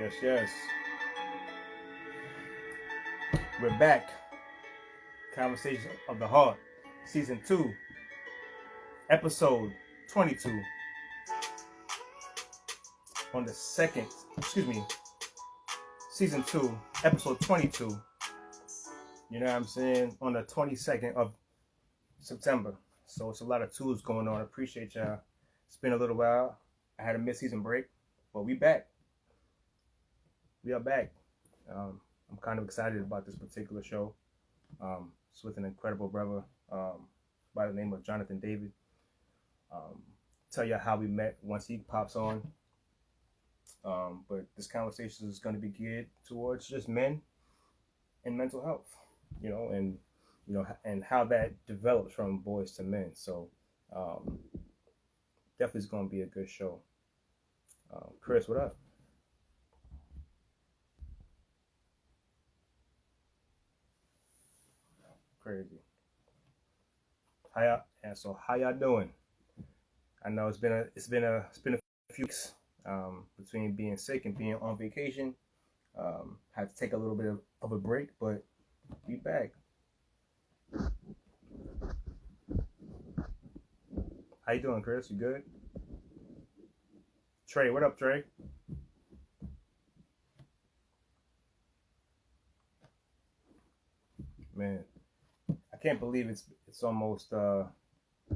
Yes, yes. We're back. Conversation of the Heart, Season 2, Episode 22. On the second, Season 2, Episode 22. You know what I'm saying? On the 22nd of September. So it's a lot of tools going on. I appreciate y'all. It's been a little while. I had a mid-season break, but we back. We are back. I'm kind of excited about this particular show. It's with an incredible brother by the name of Jonathan David. Tell you how we met once he pops on. But this conversation is going to be geared towards just men and mental health, and how that develops from boys to men. So definitely is going to be a good show. Chris, what up? Crazy. How y'all doing? I know it's been a few weeks between being sick and being on vacation. Had to take a little bit of a break, but we back. How you doing, Chris? You good? Trey, what up, Trey? Man, I can't believe it's almost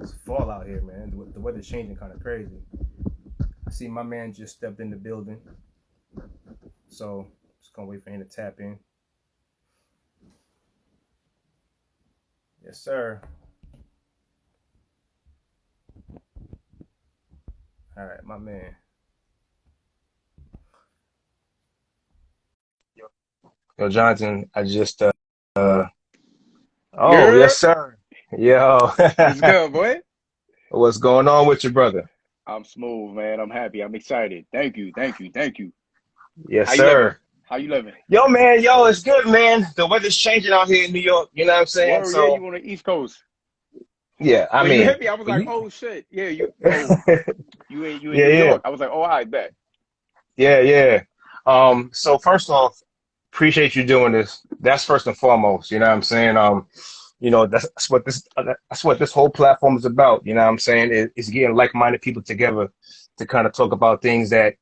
it's fall out here, man. The weather's changing kind of crazy. I see my man just stepped in the building, so just gonna wait for him to tap in. Yes, sir. All right, my man. Yo, Jonathan, I just oh, Yeah, yes, sir. Yo, it's good, boy. what's going on with your brother? I'm smooth, man. I'm happy. I'm excited. Thank you, thank you, thank you. Yes, How you living? sir. How you living? Yo, man, it's good, man. The weather's changing out here in New York. You know what I'm saying? Word, yeah, So, you on the East Coast. yeah, I When you mean, hit me, I was when like, you, oh shit, yeah, you in yeah, New yeah, York. I was like, oh, I bet. yeah, yeah. So first off, appreciate you doing this. That's first and foremost. You know what I'm saying? That's what this whole platform is about. You know what I'm saying? It's getting like-minded people together to kind of talk about things that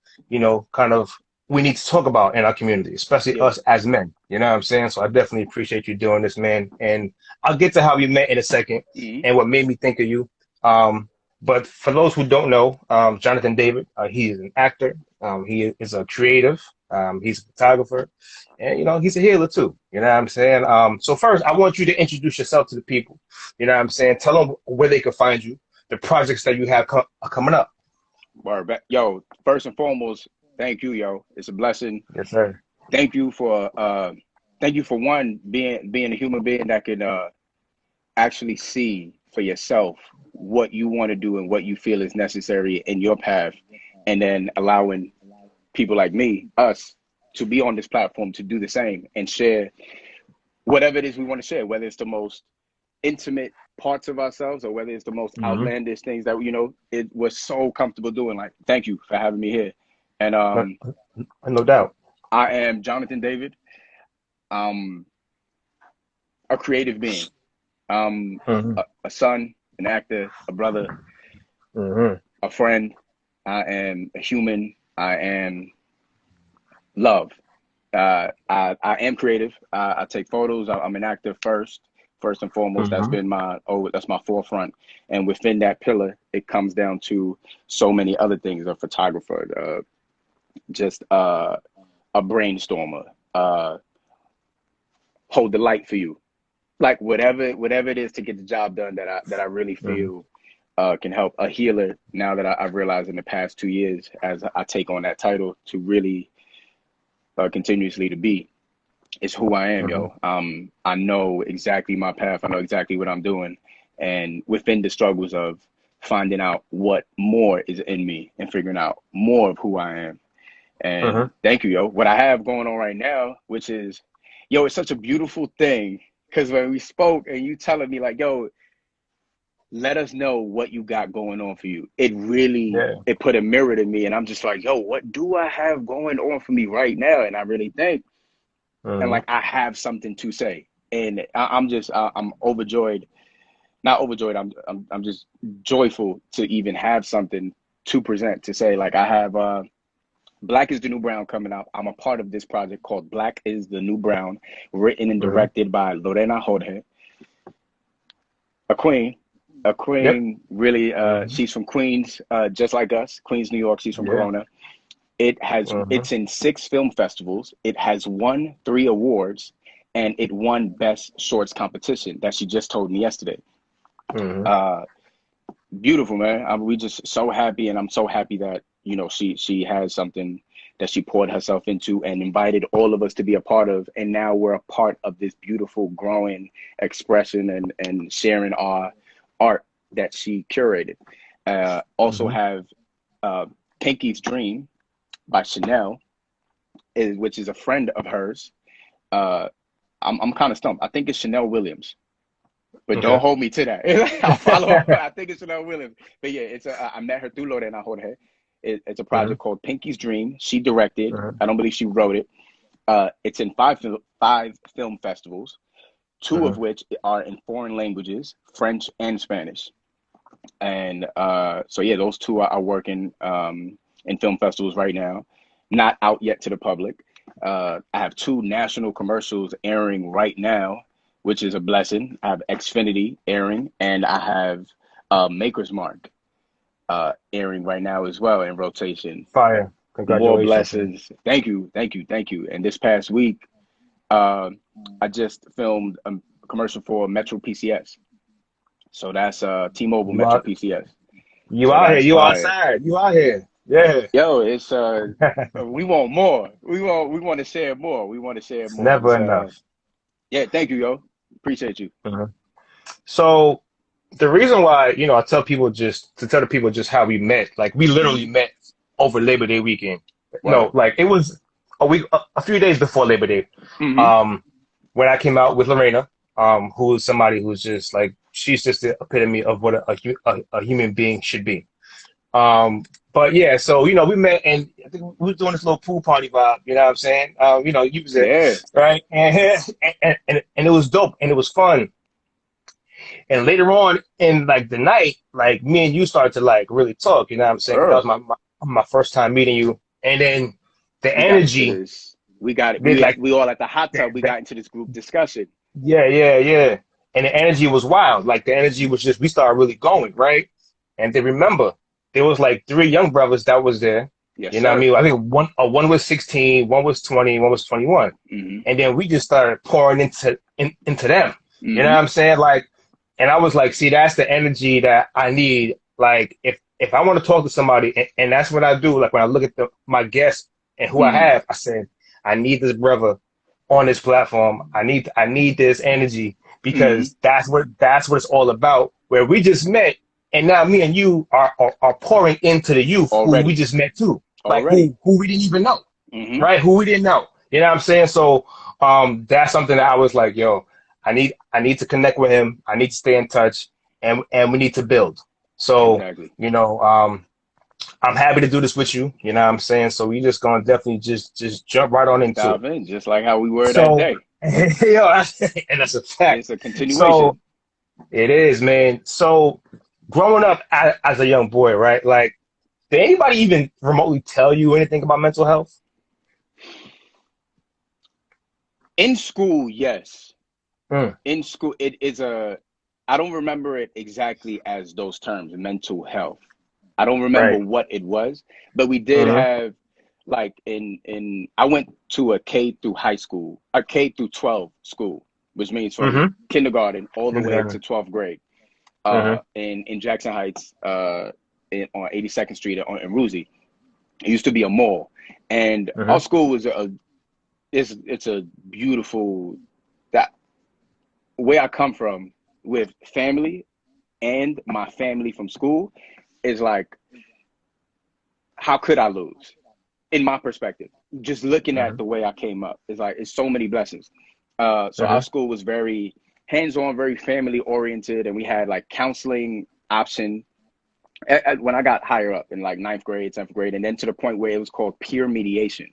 kind of we need to talk about in our community, especially Yeah. us as men. You know what I'm saying? So I definitely appreciate you doing this, man. And I'll get to how we met in a second hmm and what made me think of you. But for those who don't know, Jonathan David, he is an actor. He is a creative. He's a photographer, and he's a healer too. You know what I'm saying? So first, I want you to introduce yourself to the people. You know what I'm saying? Tell them where they can find you, the projects that you have coming up. Word back. Yo, first and foremost, thank you, yo. It's a blessing. Yes, sir. Thank you for thank you for one being a human being that can actually see for yourself what you want to do and what you feel is necessary in your path, and then allowing people like me, us, to be on this platform to do the same and share whatever it is we want to share, whether it's the most intimate parts of ourselves or whether it's the most Hmm. outlandish things that it was so comfortable doing. Like, thank you for having me here. And No, no doubt. I am Jonathan David. Um, a creative being. Hmm. A son, an actor, a brother, Hmm. a friend. I am a human. I am love. I am creative. I take photos. I'm an actor first and foremost. That's Hmm. been that's my forefront. And within that pillar, it comes down to so many other things: a photographer, just a brainstormer, hold the light for you, like whatever it is to get the job done that I really Hmm. feel can help. A healer. Now that I've realized in the past 2 years, as I take on that title to really continuously to be. It's who I am, Hmm. yo. I know exactly my path. I know exactly what I'm doing. And within the struggles of finding out what more is in me and figuring out more of who I am. And Hmm. thank you, yo. What I have going on right now, which is, yo, it's such a beautiful thing. Because when we spoke and you telling me like, yo, let us know what you got going on for you. It really, Yeah. it put a mirror to me, and I'm just like, yo, what do I have going on for me right now? And I really think, and Hmm. like, I have something to say, and I'm just, I'm overjoyed, not overjoyed. I'm just joyful to even have something to present, to say, like, I have, Black is the New Brown coming out. I'm a part of this project called Black is the New Brown, written and Hmm. directed by Lorena Jorge, a queen, Yep. really. Hmm. She's from Queens, just like us, Queens, New York. She's from Yeah. Corona. Hmm. It's in 6 film festivals. It has won 3 awards, and it won Best Shorts competition. That she just told me yesterday. Hmm. Uh, Beautiful, man. We just so happy, and I'm so happy that she has something that she poured herself into and invited all of us to be a part of, and now we're a part of this beautiful, growing expression and sharing our art that she curated. Also Hmm. have uh, Pinky's Dream by Chanel, which is a friend of hers. Uh, I'm kind of stumped. I think it's Chanel Williams, but don't Okay. hold me to that. I'll follow up. I think it's Chanel Williams. But yeah, I met her through Lorena Jorge. It's a Hmm. project called Pinky's Dream. She directed. Hmm. I don't believe she wrote it. It's in five film festivals, 2 of Hmm. which are in foreign languages, French and Spanish. And so yeah, those 2 are working in film festivals right now, not out yet to the public. I have 2 national commercials airing right now, which is a blessing. I have Xfinity airing, and I have Maker's Mark airing right now as well in rotation. Fire. More Congratulations, man. blessings. Thank you, thank you, thank you. And this past week, uh, I just filmed a commercial for Metro PCS. So that's T-Mobile You Metro out. PCS. You So out here. that's You fire. outside. You out here. Yeah. Yo, it's we want more. We want to share more. We want to share It's more. never It's enough. yeah, thank you, yo. Appreciate you. Mhm. So the reason why, I tell people just to tell the people just how we met, like we literally Hmm. met over Labor Day weekend. No, Word. like it was a few days before Labor Day. Hmm. Um, when I came out with Lorena, who is somebody who's just like she's just the epitome of what a human being should be. Um, but yeah, so we met and I think we was doing this little pool party vibe, you know what I'm saying? You was it, Yeah. right? And it was dope and it was fun. And later on in like the night, like me and you started to like really talk, you know what I'm saying? 'Cause that was Earl. my first time meeting you. And then the We got into energy, this. We got it. did like We all at the hot tub. We that, got into this group discussion. yeah, yeah, yeah. And the energy was wild. Like the energy was just we started really going, right? And then remember, there was like 3 young brothers that was there. Yes, You know what I sir. mean? I think one was 16, one was 20, one was 21. Hmm. And then we just started pouring into them. You know what Hmm. I'm saying? Like, and I was like, see, that's the energy that I need. Like, if I want to talk to somebody, and that's what I do. Like when I look at my guests and who I Hmm. have, I said, I need this brother on this platform. I need this energy Hmm. because that's what it's all about. Where we just met, and now me and you are pouring into the youth who we Already. just met too, like Already. who we didn't even know, Hmm. right? Who we didn't know. You know what I'm saying? So that's something that I was like, yo, I need to connect with him. I need to stay in touch, and we need to build. So Exactly. I'm happy to do this with you. You know what I'm saying? So we just gonna definitely just jump right on Just into it. dive in, just like how we were that So, day. yo, and that's a fact. It's a continuation. So it is, man. So growing up as a young boy, right? Like, did anybody even remotely tell you anything about mental health? In school, yes. Mm, In school, it is I don't remember it exactly as those terms, mental health. I don't remember right. what it was, but we did Mm-hmm. have, like, I went to a K through high school, a K through 12 school, which means from Mm-hmm. kindergarten all the way to Kindergarten. 12th grade, Mm-hmm. in Jackson Heights, on 82nd Street in Roosie. It used to be a mall, and our Mm-hmm. school was it's a beautiful, that where I come from with family and my family from school is like, how could I lose? In my perspective, just looking at Mm-hmm. the way I came up, it's like it's so many blessings. So our Mm-hmm. school was very hands-on, very family oriented, and we had like counseling option when I got higher up in like 9th grade, 10th grade, and then to the point where it was called peer mediation.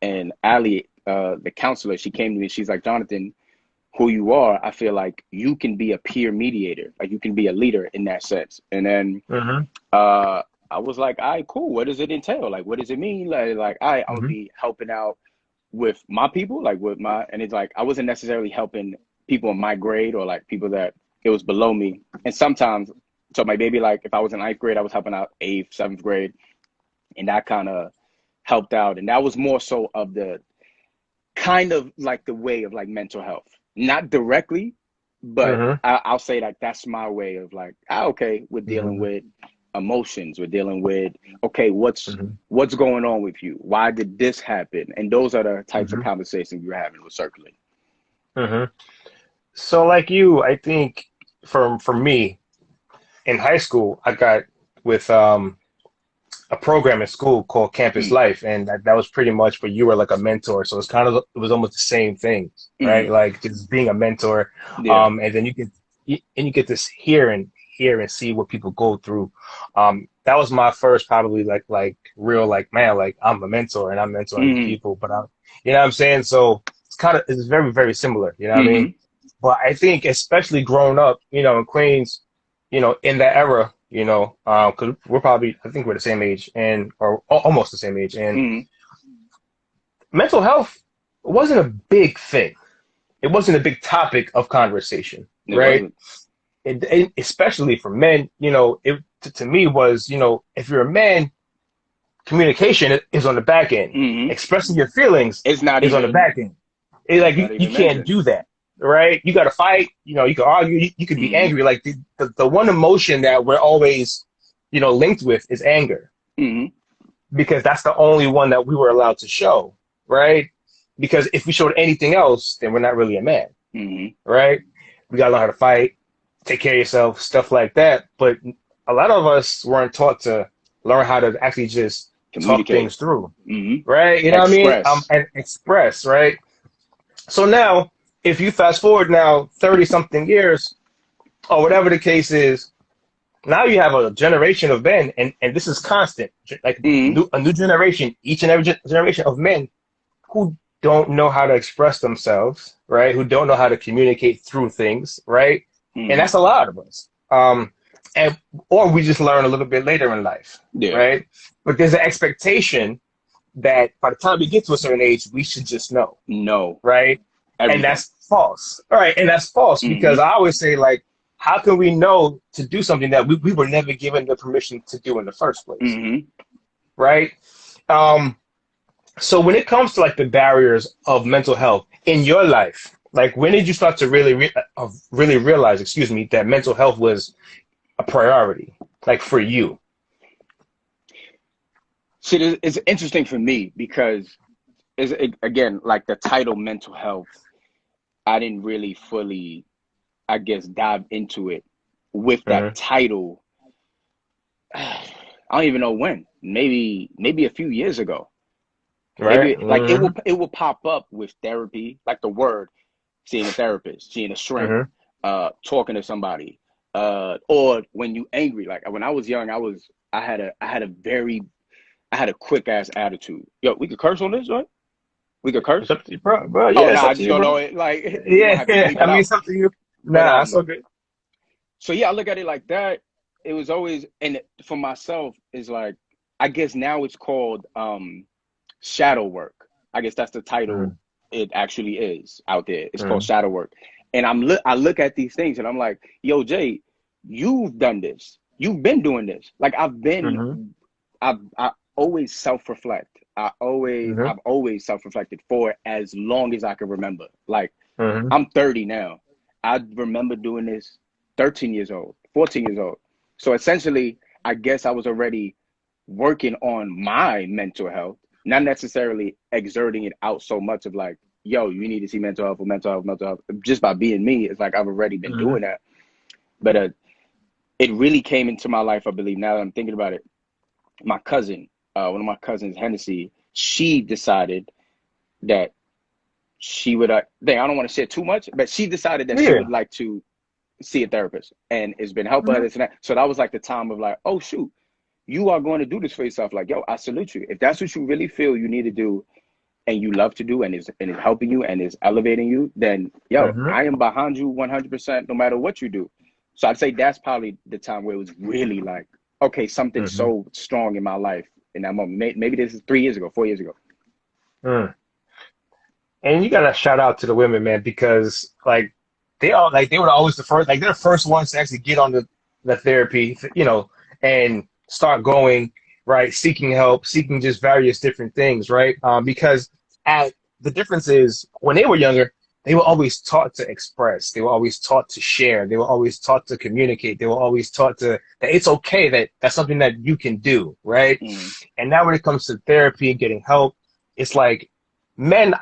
And Ali, the counselor, she came to me, she's like, Jonathan, who you are, I feel like you can be a peer mediator, like you can be a leader in that sense. And then I was like, all right, cool. What does it entail? Like, what does it mean? Like, all right, I'm gonna be helping out with my people, like with my, and it's like, I wasn't necessarily helping people in my grade or like people that it was below me. And sometimes, so my baby, like if I was in 9th grade, I was helping out 8th, 7th grade, and that kind of helped out. And that was more so of the kind of like the way of like mental health, not directly, but I'll say like that's my way of like, okay, we're dealing with emotions, we're dealing with, okay, what's going on with you, why did this happen? And those are the types of conversations you're having with circling. So like you, I think for me in high school, I got with a program in school called Campus Life, and that was pretty much where you were like a mentor. So it was almost the same thing, right? Like just being a mentor, and then you get to hear and see what people go through. That was my first probably like real like, man, like I'm a mentor and I'm mentoring people, but you know what I'm saying? So it's very, very similar, you know what I mean? But I think especially growing up, you know, in Queens, you know, in that era, you know, because I think we're the same age or almost the same age, and mental health wasn't a big thing. It wasn't a big topic of conversation, right? Especially for men, you know, to me was, you know, if you're a man, communication is on the back end. Expressing your feelings is on the back end. It's like you can't do that, right? You got to fight. You know, you can argue. You can be angry. Like the one emotion that we're always, you know, linked with is anger, because that's the only one that we were allowed to show, right? Because if we showed anything else, then we're not really a man, right? We got to learn how to fight, take care of yourself, stuff like that. But a lot of us weren't taught to learn how to actually just talk things through, right? You know what I mean? And express, right? So now, if you fast forward now 30-something years, or whatever the case is, now you have a generation of men, and this is constant, like a new generation, each and every generation of men who don't know how to express themselves, right? Who don't know how to communicate through things, right? And that's a lot of us. Or we just learn a little bit later in life, right? But there's an expectation that by the time we get to a certain age, we should just know, right? Everything. And that's false. All right, and that's false because I always say, like, how can we know to do something that we were never given the permission to do in the first place, right? So when it comes to like the barriers of mental health in your life, like when did you start to really realize, that mental health was a priority, like for you? See, it's interesting for me because, again, like the title mental health, I didn't really fully, I guess, dive into it with that title. I don't even know when. Maybe a few years ago. Right. Maybe like it will pop up with therapy, like the word, seeing a therapist, seeing a shrink, talking to somebody, or when you angry. Like when I was young, I had a quick ass attitude. Yo, we could curse on this, right? We could curse? It's up to you, bro. Yeah, oh, nah, I just don't know it. Like, yeah, I mean, it's up to you. Nah, that's okay. So yeah, I look at it like that. It was always, and for myself, is like, I guess now it's called shadow work. I guess that's the title it actually is out there. It's called shadow work. And I look at these things and I'm like, yo, Jay, you've done this. You've been doing this. Like I always self-reflect. I've always self-reflected for as long as I can remember. Like I'm 30 now. I remember doing this 13 years old, 14 years old. So essentially, I guess I was already working on my mental health, not necessarily exerting it out so much of like, yo, you need to see mental health or mental health. Just by being me, it's like I've already been doing that. But it really came into my life, I believe, now that I'm thinking about it. My cousin, one of my cousins, Hennessy, she decided that she would, I don't want to share too much, but she decided that she Yeah. would like to see a therapist, and it's been helping her, Mhm. this and that. So that was like the time of like, oh shoot, you are going to do this for yourself. Like, yo, I salute you. If that's what you really feel you need to do and you love to do, and is helping you and is elevating you, then yo, Mhm. I am behind you 100% no matter what you do. So I'd say that's probably the time where it was really like, okay, something Mhm. so strong in my life in that moment. Maybe this is 3 years ago, 4 years ago. Mm. And you gotta shout out to the women, man, because like they were always the first, like they're the first ones to actually get on the therapy, and start going, right, seeking help, seeking just various different things, right? Because at the difference is when they were younger, they were always taught to express, they were always taught to share, they were always taught to communicate, they were always taught that it's okay, that that's something that you can do, right? Mm. And now when it comes to therapy and getting help, it's like men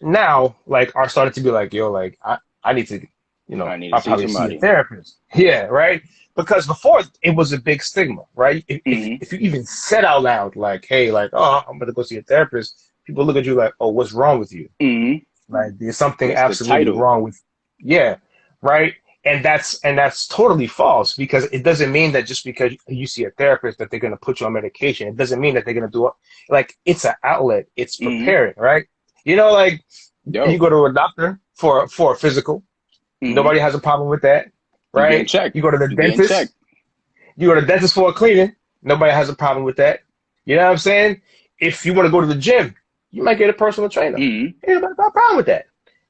now like are starting to be like, yo, like I need to, I need to I'll see probably see a somebody. therapist. Yeah, right. Because before it was a big stigma, right? Mm-hmm. If you even said out loud, like, hey, like, oh, I'm gonna go see a therapist, people look at you like, oh, what's wrong with you? Mm-hmm. Like, there's something That's the absolutely title. wrong with, yeah, right. And that's totally false, because it doesn't mean that just because you see a therapist that they're gonna put you on medication. It doesn't mean that they're gonna do it. Like, it's an outlet. It's Mm-hmm. preparing, right? Like you Yo. go to a doctor for a physical. Mm-hmm. Nobody has a problem with that, You getting right? checked. You go to the You getting checked. dentist. You go to the dentist for a cleaning. Nobody has a problem with that. You know what I'm saying? If you want to go to the gym, you might get a personal trainer. Mm-hmm. Ain't got a problem with that,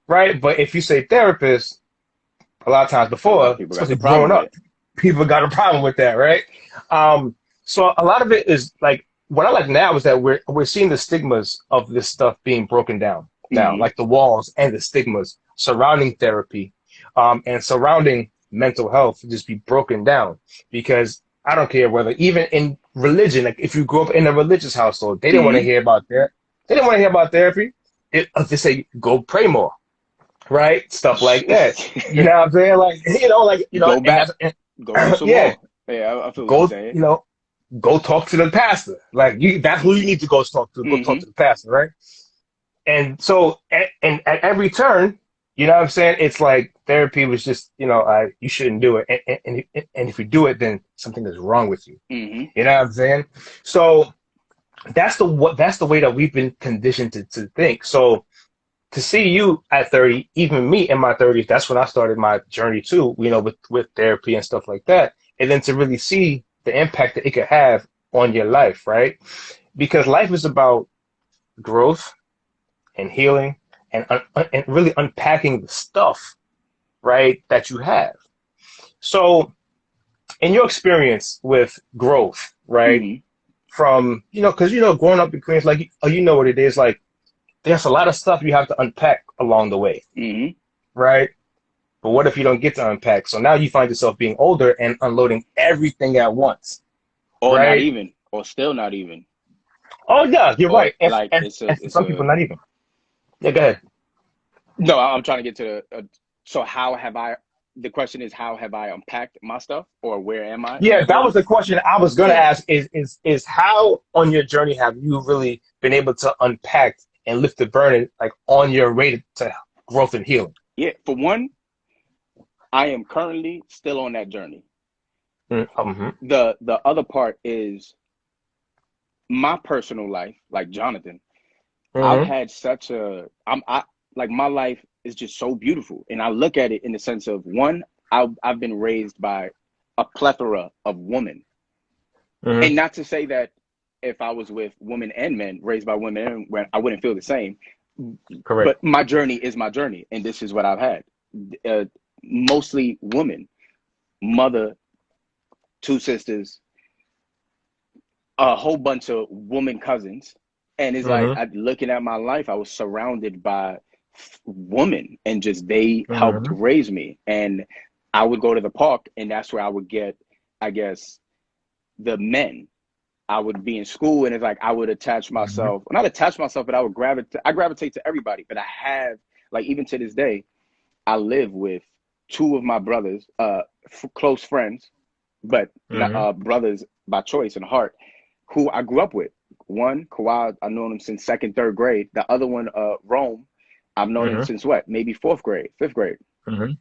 right? But if you say therapist, a lot of times A lot of before, people got the especially problem growing with up, it. people got a problem with that, right? So a lot of it is like, what I like now is that we're seeing the stigmas of this stuff being broken down now, Mm-hmm. like the walls and the stigmas surrounding therapy, and surrounding mental health just be broken down. Because I don't care whether, even in religion, like if you grew up in a religious household, they didn't want to Mm-hmm. hear about that. They didn't want to hear about therapy. They say go pray more, right? Stuff like that. You know what I'm saying? Like, Go and back. that's, Go do some yeah, more. Yeah, I feel what you're go, saying. go talk to the pastor. Like, that's who you need to go talk to. Go talk Mm-hmm. to the pastor, right? And so, at every turn, you know what I'm saying? It's like therapy was just, you shouldn't do it. And if you do it, then something is wrong with you. Mm-hmm. You know what I'm saying? So that's the way that we've been conditioned to think. So to see you at 30, even me in my 30s, that's when I started my journey too, with therapy and stuff like that. And then to really see the impact that it could have on your life, right? Because life is about growth and healing, and really unpacking the stuff, right, that you have. So in your experience with growth, right, Mm-hmm. from, because, growing up in Queens, like, you know what it is, like, there's a lot of stuff you have to unpack along the way, Mm-hmm. right? But what if you don't get to unpack? So now you find yourself being older and unloading everything at once, Or not right? even. Or still not even. Oh yeah, you're Or right. And, like and, it's a and for it's some people, a not even. Yeah, go ahead. no, I'm trying to get to so how have I, the question is how have I unpacked my stuff, or where am I in Yeah, that that was journey? the question I was gonna Yeah. ask. Is how on your journey have you really been able to unpack and lift the burden, like, on your way to growth and healing? Yeah. For one, I am currently still on that journey. Mm-hmm. The other part is my personal life, like Jonathan. I've Mm-hmm. had such a I like my life is just so beautiful, and I look at it in the sense of one, I've been raised by a plethora of women, Mm-hmm. and not to say that if I was with women and men raised by women and when I wouldn't feel the same, Correct. but my journey is my journey, and this is what I've had. uh, Mostly women, mother, two sisters, a whole bunch of woman cousins, and it's like Mm-hmm. looking at my life, I was surrounded by women, and just they helped Mm-hmm. raise me. And I would go to the park, and that's where I would get, I guess, the men. I would be in school, and it's like I would attach Mm-hmm. myself, well, not attach myself, but I gravitate to everybody. But I have, like, even to this day, I live with two of my brothers, close friends, but not Mm-hmm. brothers by choice and heart, who I grew up with. One, Kawhi, I known him since second, third grade. The other one, Rome, I've known them Mm-hmm. since what? Maybe fourth grade, fifth grade. Mm-hmm.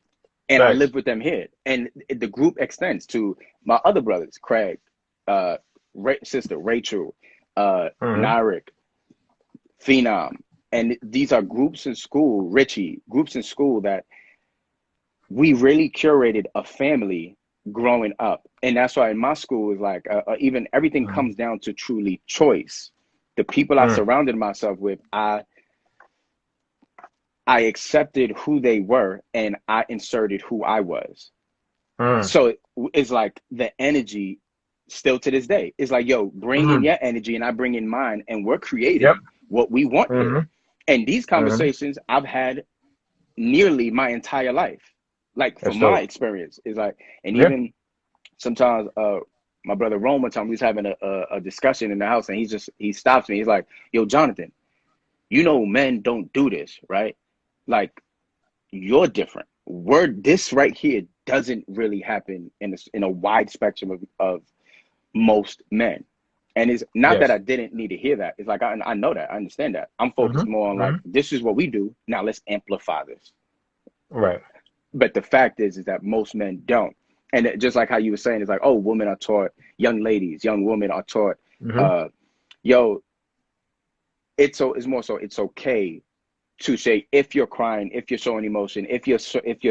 And I Facts. live with them here. And the group extends to my other brothers, Craig, sister Rachel, Mm-hmm. Narik, Phenom. And these are groups in school, Richie, groups in school that we really curated a family growing up. And that's why in my school is like, even everything Mm-hmm. comes down to truly choice. The people I surrounded myself with, I accepted who they were and I inserted who I was. Mm-hmm. So it's like the energy still to this day. It's like, yo, bring in Mm-hmm. your energy and I bring in mine, and we're Yep. creating what we want Mm-hmm. here. And these Mm-hmm. conversations I've had nearly my entire life. Like from That's my dope. experience, is like, and Yeah. even sometimes my brother Rome, one time we was having a discussion in the house, and he stops me. He's like, yo, Jonathan, you know men don't do this, right? Like, you're different. This right here doesn't really happen in a wide spectrum of most men. And it's not that Yes. I didn't need to hear that. It's like I know that. I understand that. I'm focused more on Mm-hmm. like, Mm-hmm. this is what we do. Now let's amplify this. Right. But the fact is that most men don't. And just like how you were saying, it's like, oh, women are taught, young ladies, young women are taught, Mm-hmm. yo, it's more so it's okay to say, if you're crying, if you're showing emotion, if you're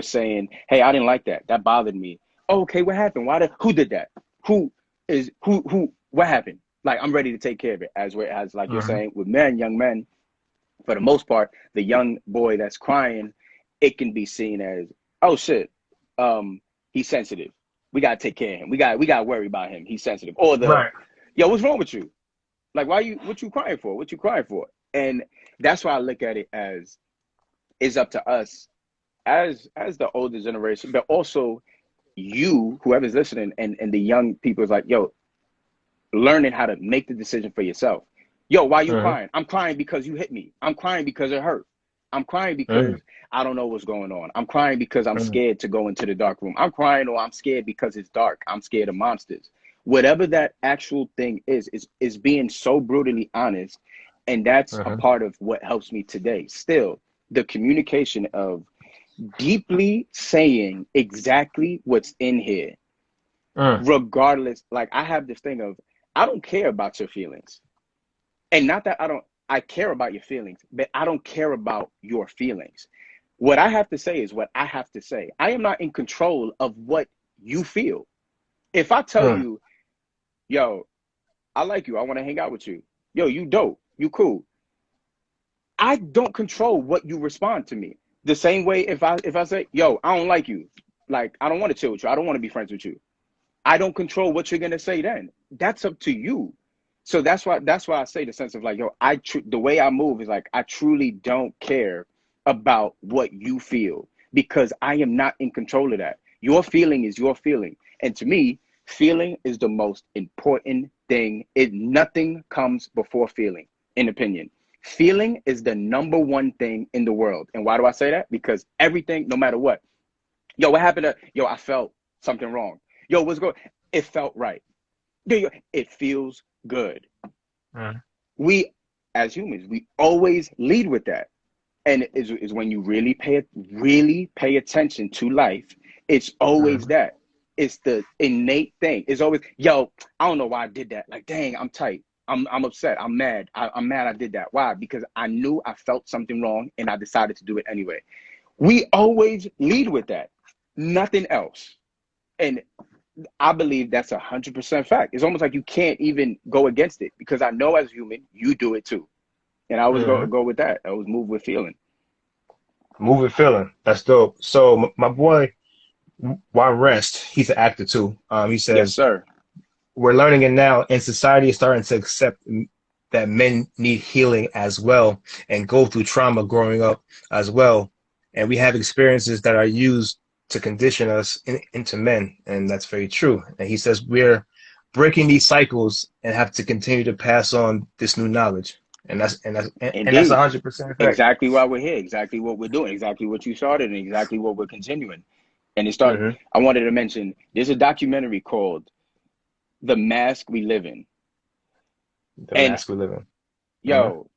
saying, hey, I didn't like that, that bothered me. Oh, okay, what happened? Who did that? What happened? Like, I'm ready to take care of it. As like you're Mm-hmm. saying with men, young men, for the most part, the young boy that's crying, it can be seen as, oh shit, he's sensitive. We gotta take care of him. We gotta worry about him. He's sensitive. Or Right. yo, what's wrong with you? Like, what you crying for? What you crying for? And that's why I look at it as, it's up to us as the older generation, but also you, whoever's listening, and the young people, is like, yo, learning how to make the decision for yourself. Yo, why you Mm-hmm. crying? I'm crying because you hit me. I'm crying because it hurt. I'm crying Mm-hmm. because I don't know what's going on. I'm crying because I'm Mm-hmm. scared to go into the dark room. I'm crying, or I'm scared because it's dark. I'm scared of monsters. Whatever that actual thing is being so brutally honest. And that's a Mm-hmm. part of what helps me today. Still, the communication of deeply saying exactly what's in here, Mm. regardless. Like, I have this thing of, I don't care about your feelings. And not that I care about your feelings, but I don't care about your feelings. What I have to say is what I have to say. I am not in control of what you feel. If I tell Mm. you, yo, I like you, I want to hang out with you. Yo, you dope, you cool. I don't control what you respond to me. The same way if I say, yo, I don't like you, like, I don't want to chill with you, I don't want to be friends with you, I don't control what you're gonna say then. That's up to you. So that's why I say the sense of like, yo, the way I move is like, I truly don't care about what you feel, because I am not in control of that. Your feeling is your feeling. And to me, feeling is the most important thing. Nothing comes before feeling, in opinion. Feeling is the number one thing in the world. And why do I say that? Because everything, no matter what, yo, what happened yo, I felt something wrong. Yo, what's going, it felt right. Yo, it feels good. Mm. We, as humans, we always lead with that. And is when you really pay attention to life, it's always Mm. that. It's the innate thing. It's always, yo, I don't know why I did that. Like, dang, I'm tight. I'm upset. I'm mad. I'm mad I did that. Why? Because I knew I felt something wrong and I decided to do it anyway. We always lead with that. Nothing else. And I believe that's 100% fact. It's almost like you can't even go against it, because I know as a human, you do it too. And I always Mm-hmm. go with that. I always move with feeling. Moving feeling. That's dope. So my boy Juan Rest, he's an actor too. He Yes, says, sir. we're learning it now, and society is starting to accept that men need healing as well and go through trauma growing up as well. And we have experiences that are used to condition us into men. And that's very true. And he says we're breaking these cycles and have to continue to pass on this new knowledge. And that's Indeed. 100% correct. Exactly why we're here. Exactly what we're doing. Exactly what you started, and exactly what we're continuing. And Mm-hmm. I wanted to mention, there's a documentary called The Mask We Live In. The And mask we live in. Mm-hmm. yo,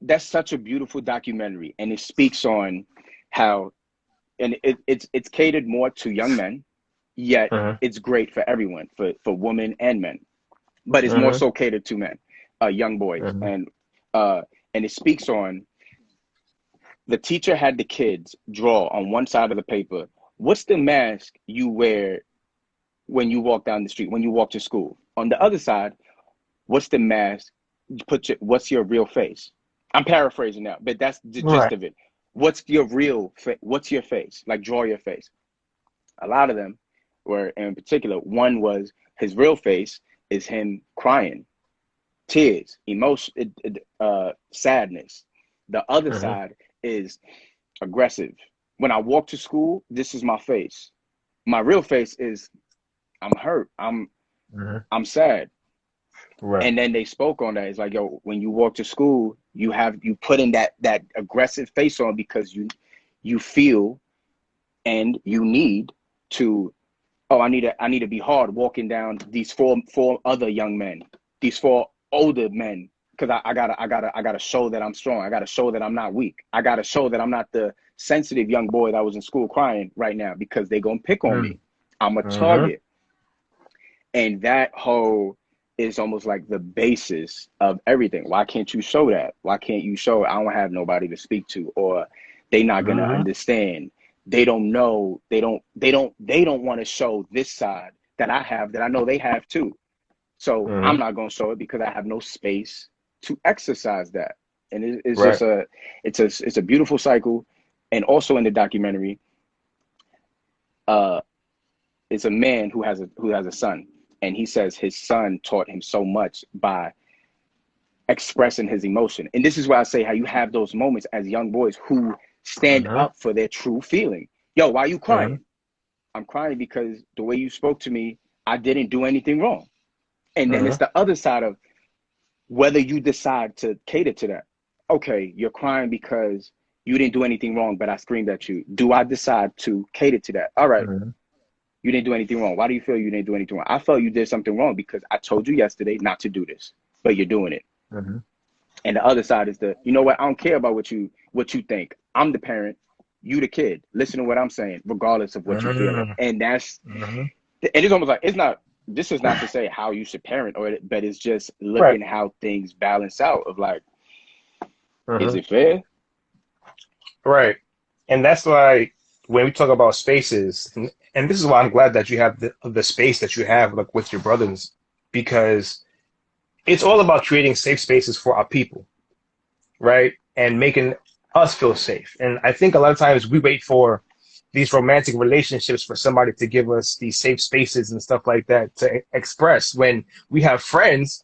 that's such a beautiful documentary, and it speaks on how, and it's catered more to young men, yet Mhm. it's great for everyone, for women and men, but it's more Mhm. so catered to men, young boys, Mhm. and it speaks on the teacher had the kids draw on one side of the paper, what's the mask you wear when you walk down the street, when you walk to school? On the other side, what's the mask? What's your real face? I'm paraphrasing now, but that's the gist Right. of it. What's your real face? What's your face? Like, draw your face. A lot of them were, in particular, one was his real face is him crying, tears, emotion, sadness. The other Mhm. side is aggressive. When I walk to school, this is my face. My real face is I'm hurt. Mhm. I'm sad. Right. And then they spoke on that. It's like, yo, when you walk to school, you put in that aggressive face on because you feel and you need to, oh, I need to be hard walking down these four other young men, these four older men, because I gotta show that I'm strong. I gotta show that I'm not weak. I gotta show that I'm not the sensitive young boy that was in school crying right now because they gonna pick on Mhm. me. I'm a Mhm. target. And that whole is almost like the basis of everything. Why can't you show that? Why can't you show I don't have nobody to speak to, or they not gonna Mhm. understand? They don't know. They don't want to show this side that I have that I know they have too. So I'm Mhm. not gonna show it because I have no space to exercise that. And it's just Right. it's a beautiful cycle. And also in the documentary, uh, it's a man who has a son, and he says his son taught him so much by expressing his emotion. And this is why I say how you have those moments as young boys who stand Mhm. up for their true feeling. Yo, why are you Mhm. crying? I'm crying because the way you spoke to me, I didn't do anything wrong. And then it's Mhm. the other side of whether you decide to cater to that. Okay, you're crying because you didn't do anything wrong, but I screamed at you. Do I decide to cater to that? All right, Mhm. you didn't do anything wrong. Why do you feel you didn't do anything wrong? I felt you did something wrong because I told you yesterday not to do this, but you're doing it. Mhm. And the other side is you know what? I don't care about what you think. I'm the parent, you the kid. Listen to what I'm saying, regardless of what you're feeling. Mhm. And Mhm. it's almost like it's not. This is not to say how you should parent, but it's just Right. looking how things balance out. Of like, is Mhm. it fair? Right. And that's why when we talk about spaces, and this is why I'm glad that you have the space that you have like with your brothers, because it's all about creating safe spaces for our people, right? And making us feel safe. And I think a lot of times we wait for these romantic relationships for somebody to give us these safe spaces and stuff like that to express when we have friends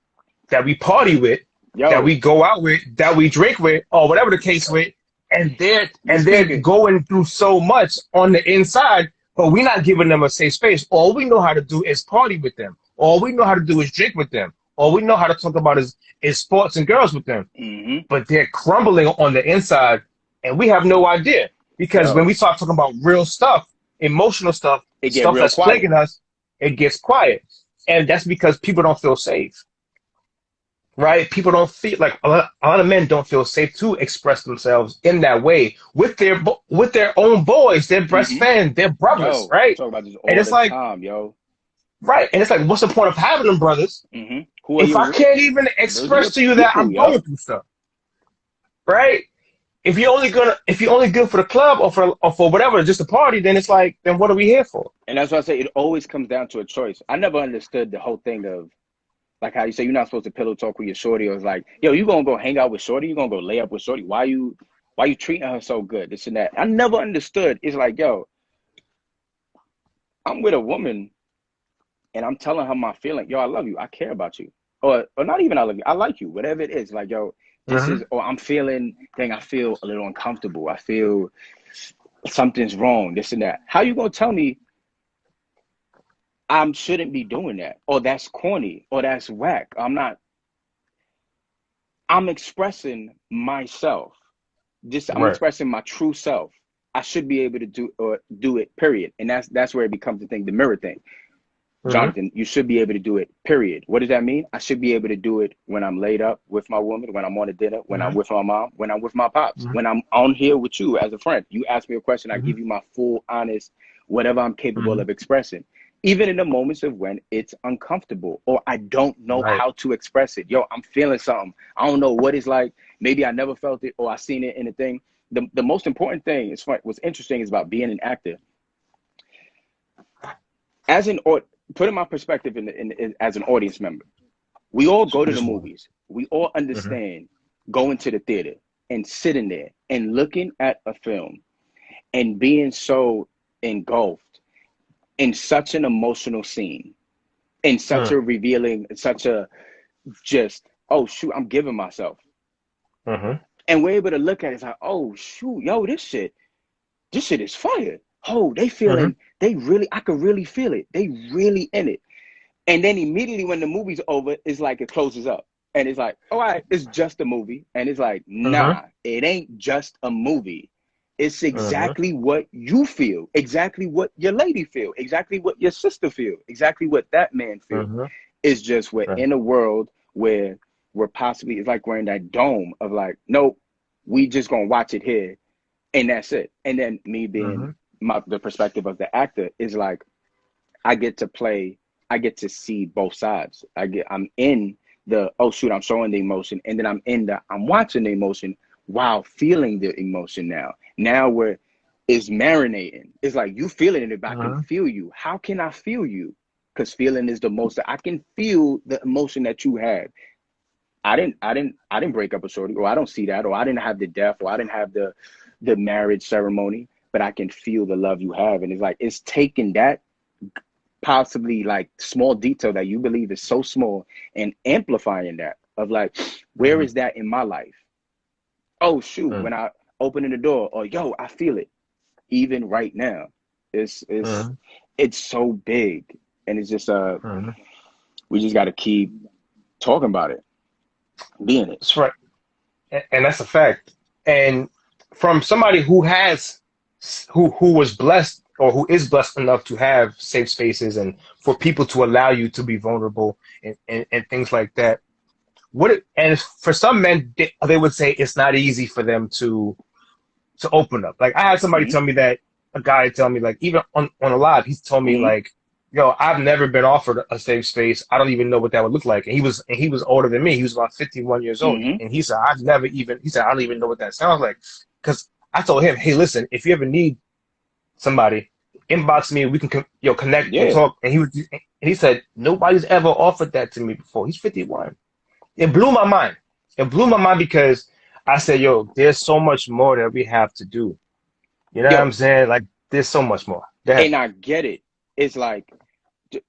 that we party with, that Yo, we go out with, that we drink with, or whatever the case with, you and they're speaking? going through so much on the inside, but we're not giving them a safe space. All we know how to do is party with them. All we know how to do is drink with them. All we know how to talk about is sports and girls with them. Mm-hmm. But they're crumbling on the inside, and we have no idea. Because when Yo, we start talking about real stuff, emotional stuff, it get stuff real that's quiet. plaguing us, it gets quiet. And that's because people don't feel safe, right? People don't feel like a lot of men don't feel safe to express themselves in that way with their own boys, their best Mm-hmm. friends, their brothers, Yo, I right? talk about this And all it's the like, time, yo. right. And it's like, what's the point of having them brothers Mm-hmm. Who are if I you? can't even Those are express your to you that people, I'm going yo. through stuff, right? If you're only good for the club or for whatever, just a party, then it's like, then what are we here for? And that's why I say it always comes down to a choice. I never understood the whole thing of like how you say you're not supposed to pillow talk with your shorty, or it's like, yo, you gonna go hang out with shorty, you gonna go lay up with shorty. Why you treating her so good? This and that. I never understood. It's like, yo, I'm with a woman and I'm telling her my feeling. Yo, I love you. I care about you. Or not even I love you. I like you. Whatever it is. Like, yo, this Mm-hmm. is or I'm feeling dang, I feel a little uncomfortable. I feel something's wrong, this and that. How you gonna tell me I shouldn't be doing that? Or that's corny, or that's whack. I'm expressing myself. I'm Right. expressing my true self. I should be able to do it, period. And that's where it becomes the thing, the mirror thing. Mm-hmm. Jonathan, you should be able to do it, period. What does that mean? I should be able to do it when I'm laid up with my woman, when I'm on a dinner, when I'm Mm-hmm. with my mom, when I'm with my pops, Mm-hmm. when I'm on here with you as a friend. You ask me a question, I Mm-hmm. give you my full, honest, whatever I'm capable Mm-hmm. of expressing. Even in the moments of when it's uncomfortable or I don't know Right. how to express it. Yo, I'm feeling something. I don't know what it's like. Maybe I never felt it or I seen it in a thing. The most important thing is what's interesting is about being an actor. As an or put in my perspective as an audience member, we all go to the Just one. movies. We all Mm-hmm. understand going to the theater and sitting there and looking at a film and being so engulfed in such an emotional scene, in such a revealing, such a just, oh shoot, I'm giving myself. Mm-hmm. And we're able to look at it, it's like, oh shoot, yo, this shit is fire. Oh, they Mm-hmm. feeling, they really, I could really feel it. They really in it. And then immediately when the movie's over, it's like it closes up. And it's like, all right, it's just a movie. And it's like, Mm-hmm. nah, it ain't just a movie. It's Mm-hmm. exactly what you feel, exactly what your lady feel, exactly what your sister feel, exactly what that man feel. Mm-hmm. It's just we're Right. in a world where we're possibly, it's like we're in that dome of like, nope, we just gonna watch it here and that's it. And then me being Mm-hmm. the perspective of the actor is like, I get to play, I get to see both sides. I'm in the, oh shoot, I'm showing the emotion, and then I'm watching the emotion while feeling the emotion now. Now where it's marinating. It's like you feeling it, but I can Mm-hmm. feel you. How can I feel you? Because feeling is the most, I can feel the emotion that you have. I didn't break up a shorty, or I don't see that, or I didn't have the death, or I didn't have the marriage ceremony, but I can feel the love you have. And it's like it's taking that possibly like small detail that you believe is so small and amplifying that of like, where Mm-hmm. is that in my life? Oh shoot, Mm-hmm. when I open in the door, or yo, I feel it even right now. It's Mm-hmm. it's so big. And it's just Mm-hmm. we just gotta keep talking about it, being it. That's right. And that's a fact. And from somebody who was blessed or who is blessed enough to have safe spaces and for people to allow you to be vulnerable and things like that. And for some men, they would say it's not easy for them to open up. Like I had somebody Mm-hmm. tell me that, a guy tell me like, even on a live, he's told me Mm-hmm. like, yo, I've never been offered a safe space. I don't even know what that would look like. And he was older than me. He was about 51 years old. Mm-hmm. And he said, he said, I don't even know what that sounds like. Cause I told him, hey, listen, if you ever need somebody, inbox me, we can connect and Yeah. talk. And he said, nobody's ever offered that to me before. He's 51. It blew my mind. It blew my mind because I said, yo, there's so much more that we have to do. You know what I'm Yo, saying? Like, there's so much more. Go ahead. and I get it. It's like,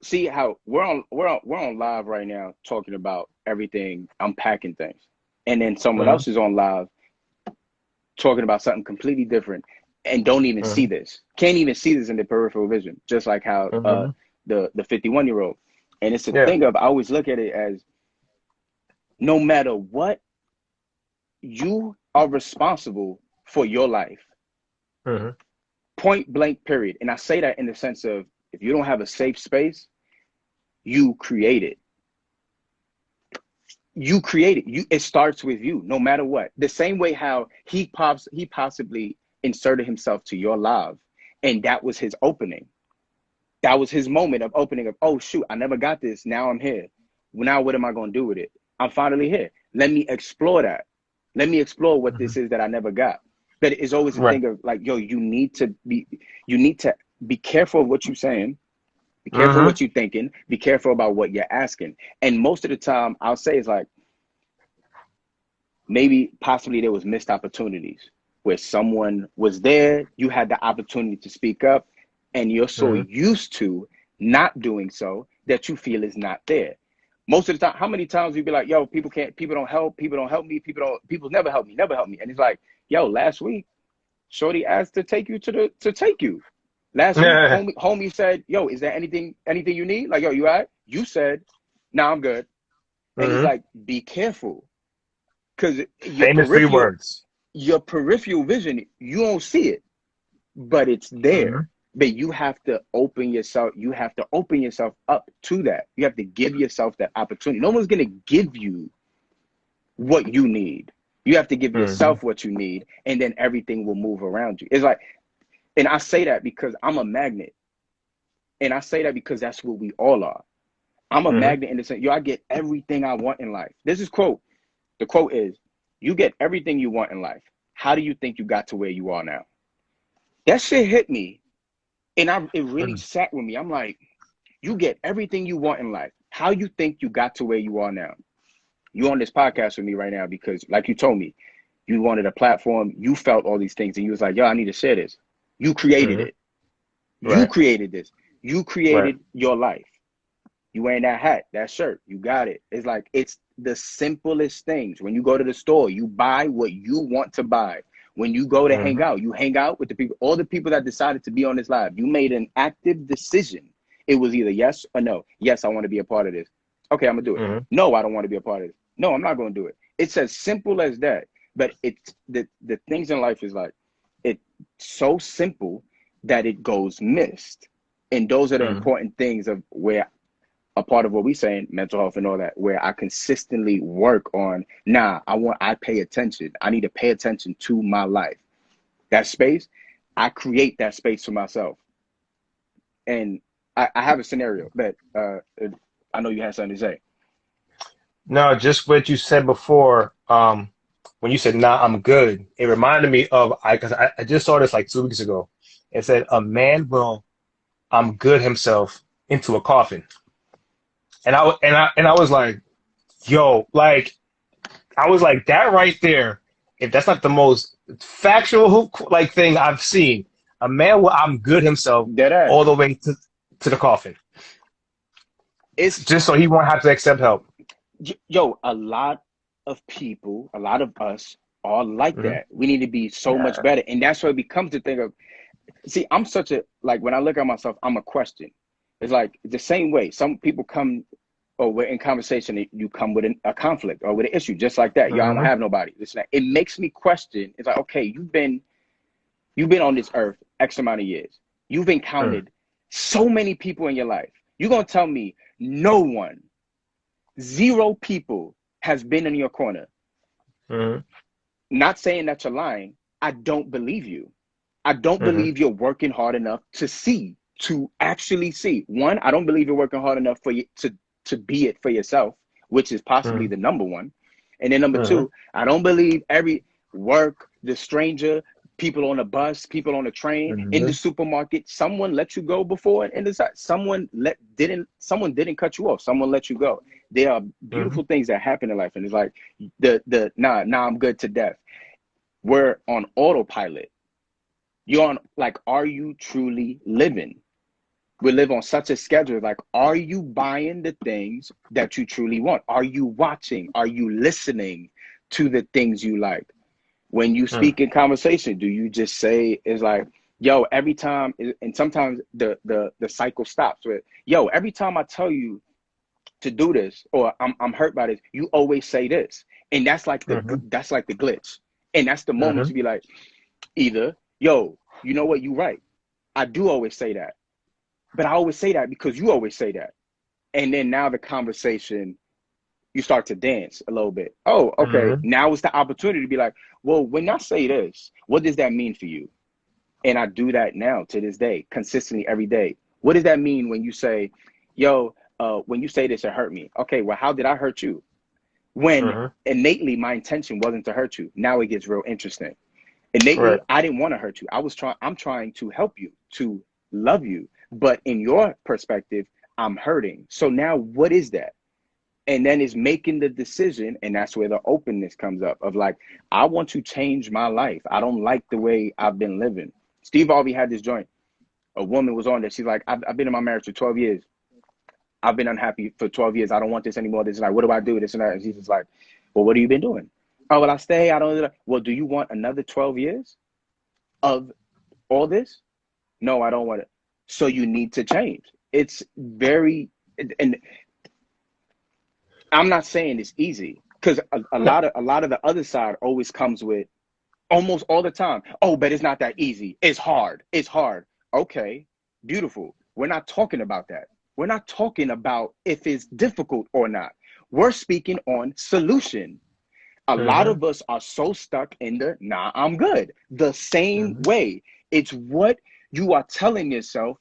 see how we're on live right now talking about everything, unpacking things, and then someone Mm-hmm. else is on live talking about something completely different and don't even see Mm-hmm. this, can't even see this in the peripheral vision, just like how Mm-hmm. the 51-year-old. And it's a Yeah. thing of, I always look at it as, no matter what, you are responsible for your life, Mm-hmm. point blank, period. And I say that in the sense of, if you don't have a safe space, you create it. You create it. It starts with you, no matter what. The same way how he possibly inserted himself to your live, and that was his opening. That was his moment of opening of, oh shoot, I never got this. Now I'm here. Now what am I going to do with it? I'm finally here. Let me explore that. Let me explore what Mm-hmm. this is that I never got. But it's always a Right. thing of like, yo, you need to be careful of what you're saying. Be careful Mm-hmm. what you're thinking. Be careful about what you're asking. And most of the time, I'll say it's like, maybe possibly there was missed opportunities where someone was there, you had the opportunity to speak up, and you're so Mm-hmm. used to not doing so that you feel is not there. Most of the time, how many times you be like, yo, people don't help me, people never help me, never help me. And it's like, yo, last week, Shorty asked to take you to take you. Last week, Yeah. homie said, yo, is there anything you need? Like, yo, you all right? You said, nah, I'm good. And it's Mm-hmm. like, be careful. Because Famous three words. your peripheral vision, you don't see it, but it's Mm-hmm. there. But you have to open yourself up to that. You have to give yourself that opportunity. No one's going to give you what you need. You have to give yourself what you need, and then everything will move around you. It's like, and I say that because I'm a magnet. And I say that because that's what we all are. I'm a magnet in the sense, I get everything I want in life. This is quote. The quote is, you get everything you want in life. How do you think you got to where you are now? That shit hit me. And it really sat with me. I'm like, you get everything you want in life. How you think you got to where you are now? You on this podcast with me right now because, like you told me, you wanted a platform. You felt all these things, and you was like, yo, I need to share this. You created it. You created this. You created your life. You wearing that hat, that shirt. You got it. It's like, it's the simplest things. When you go to the store, you buy what you want to buy. When you go to hang out, you hang out with the people, all the people that decided to be on this live. You made an active decision. It was either yes or no. Yes, I want to be a part of this. Okay, I'm going to do it. No, I don't want to be a part of this. No, I'm not going to do it. It's as simple as that. But it's the things in life is like, it's so simple that it goes missed. And those are the important things of where a part of what we saying, mental health and all that, where I consistently work on, I pay attention. I need to pay attention to my life. That space, I create that space for myself. And I have a scenario, but I know you had something to say. No, just what you said before, when you said, nah, I'm good, it reminded me of, because I just saw this like 2 weeks ago. It said, a man will, I'm good himself into a coffin. And I was like, yo, like, I was like, that right there, if that's not the most factual like thing I've seen, a man will I'm good himself all the way to the coffin. It's just so he won't have to accept help. Yo, a lot of people, a lot of us are like that. We need to be so much better. And that's where it becomes the thing of, see, I'm such a, like, when I look at myself, I'm a question. It's like the same way some people come, or we're in conversation, you come with a conflict or with an issue, just like that. Y'all don't have nobody. It makes me question. It's like, okay, you've been on this earth X amount of years. You've encountered so many people in your life. You're going to tell me no one, 0 people has been in your corner. Not saying that you're lying. I don't believe you. I don't believe you're working hard enough to actually see. One, I don't believe you're working hard enough for you to be it for yourself, which is possibly the number one. And then number two, I don't believe every work, the stranger, people on a bus, people on a train, in the supermarket, someone let you go before, and someone didn't cut you off. Someone let you go. There are beautiful things that happen in life, and it's like I'm good to death. We're on autopilot. You're on, like, are you truly living? We live on such a schedule. Like, are you buying the things that you truly want? Are you watching? Are you listening to the things you like? When you speak in conversation, do you just say, it's like, yo, every time, and sometimes the cycle stops with, yo, every time I tell you to do this, or I'm hurt by this, you always say this. And that's like the glitch. And that's the moment to be like, either, yo, you know what, you right. I do always say that. But I always say that because you always say that. And then now the conversation, you start to dance a little bit. Oh, okay. Now it's the opportunity to be like, well, when I say this, what does that mean for you? And I do that now to this day, consistently every day. What does that mean when you say, yo, when you say this, it hurt me? Okay, well, how did I hurt you? When innately my intention wasn't to hurt you. Now it gets real interesting. Innately, I didn't want to hurt you. I'm trying to help you, to love you. But in your perspective, I'm hurting. So now what is that? And then it's making the decision. And that's where the openness comes up of like, I want to change my life. I don't like the way I've been living. Steve Harvey had this joint. A woman was on there. She's like, I've been in my marriage for 12 years. I've been unhappy for 12 years. I don't want this anymore. This is like, what do I do? This and that. And she's just like, well, what have you been doing? Oh, well, I stay. I don't. Well, do you want another 12 years of all this? No, I don't want it. So you need to change. It's very, and I'm not saying it's easy, because a lot of the other side always comes with, almost all the time, oh, but it's not that easy. It's hard. It's hard. Okay, beautiful. We're not talking about that. We're not talking about if it's difficult or not. We're speaking on solution. A lot of us are so stuck in the, nah, I'm good. The same way. It's what you are telling yourself.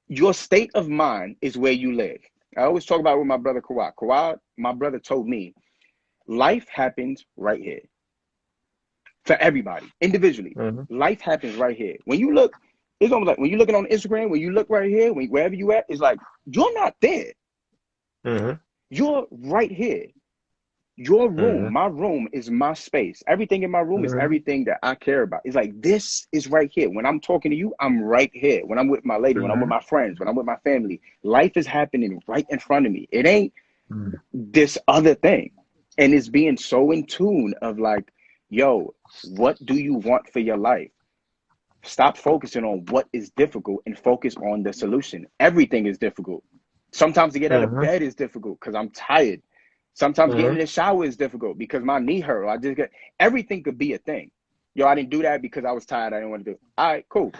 Your state of mind is where you live. I always talk about it with my brother Kawhi. Kawhi, my brother, told me, life happens right here. For everybody, individually. Life happens right here. When you look, it's almost like when you're looking on Instagram, when you look right here, wherever you at, it's like, you're not there. You're right here. Your room, my room is my space. Everything in my room is everything that I care about. It's like, this is right here. When I'm talking to you, I'm right here. When I'm with my lady, when I'm with my friends, when I'm with my family, life is happening right in front of me. It ain't this other thing. And it's being so in tune of like, yo, what do you want for your life? Stop focusing on what is difficult and focus on the solution. Everything is difficult. Sometimes to get out of bed is difficult because I'm tired. Sometimes getting in the shower is difficult because my knee hurt. I just get, everything could be a thing. Yo, I didn't do that because I was tired. I didn't want to do it. All right, cool.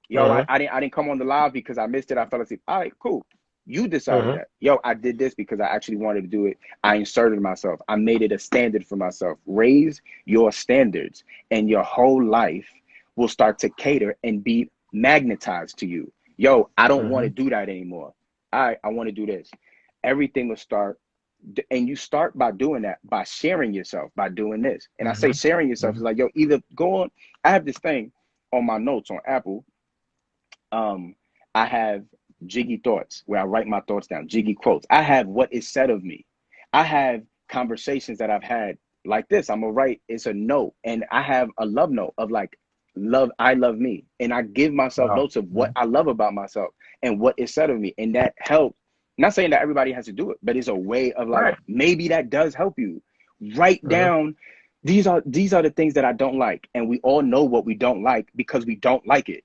Yo, I didn't come on the live because I missed it. I fell asleep. All right, cool. You decided that. Yo, I did this because I actually wanted to do it. I inserted myself. I made it a standard for myself. Raise your standards and your whole life will start to cater and be magnetized to you. Yo, I don't want to do that anymore. I want to do this. Everything will start. And you start by doing that, by sharing yourself, by doing this. And I say sharing yourself is like, yo, either go on. I have this thing on my notes on Apple. I have Jiggy thoughts where I write my thoughts down, Jiggy quotes. I have what is said of me. I have conversations that I've had like this. I'm gonna write, it's a note. And I have a love note of like, I love me. And I give myself notes of what I love about myself and what is said of me. And that helps. Not saying that everybody has to do it, but it's a way of like, maybe that does help you. Write down, these are the things that I don't like. And we all know what we don't like because we don't like it.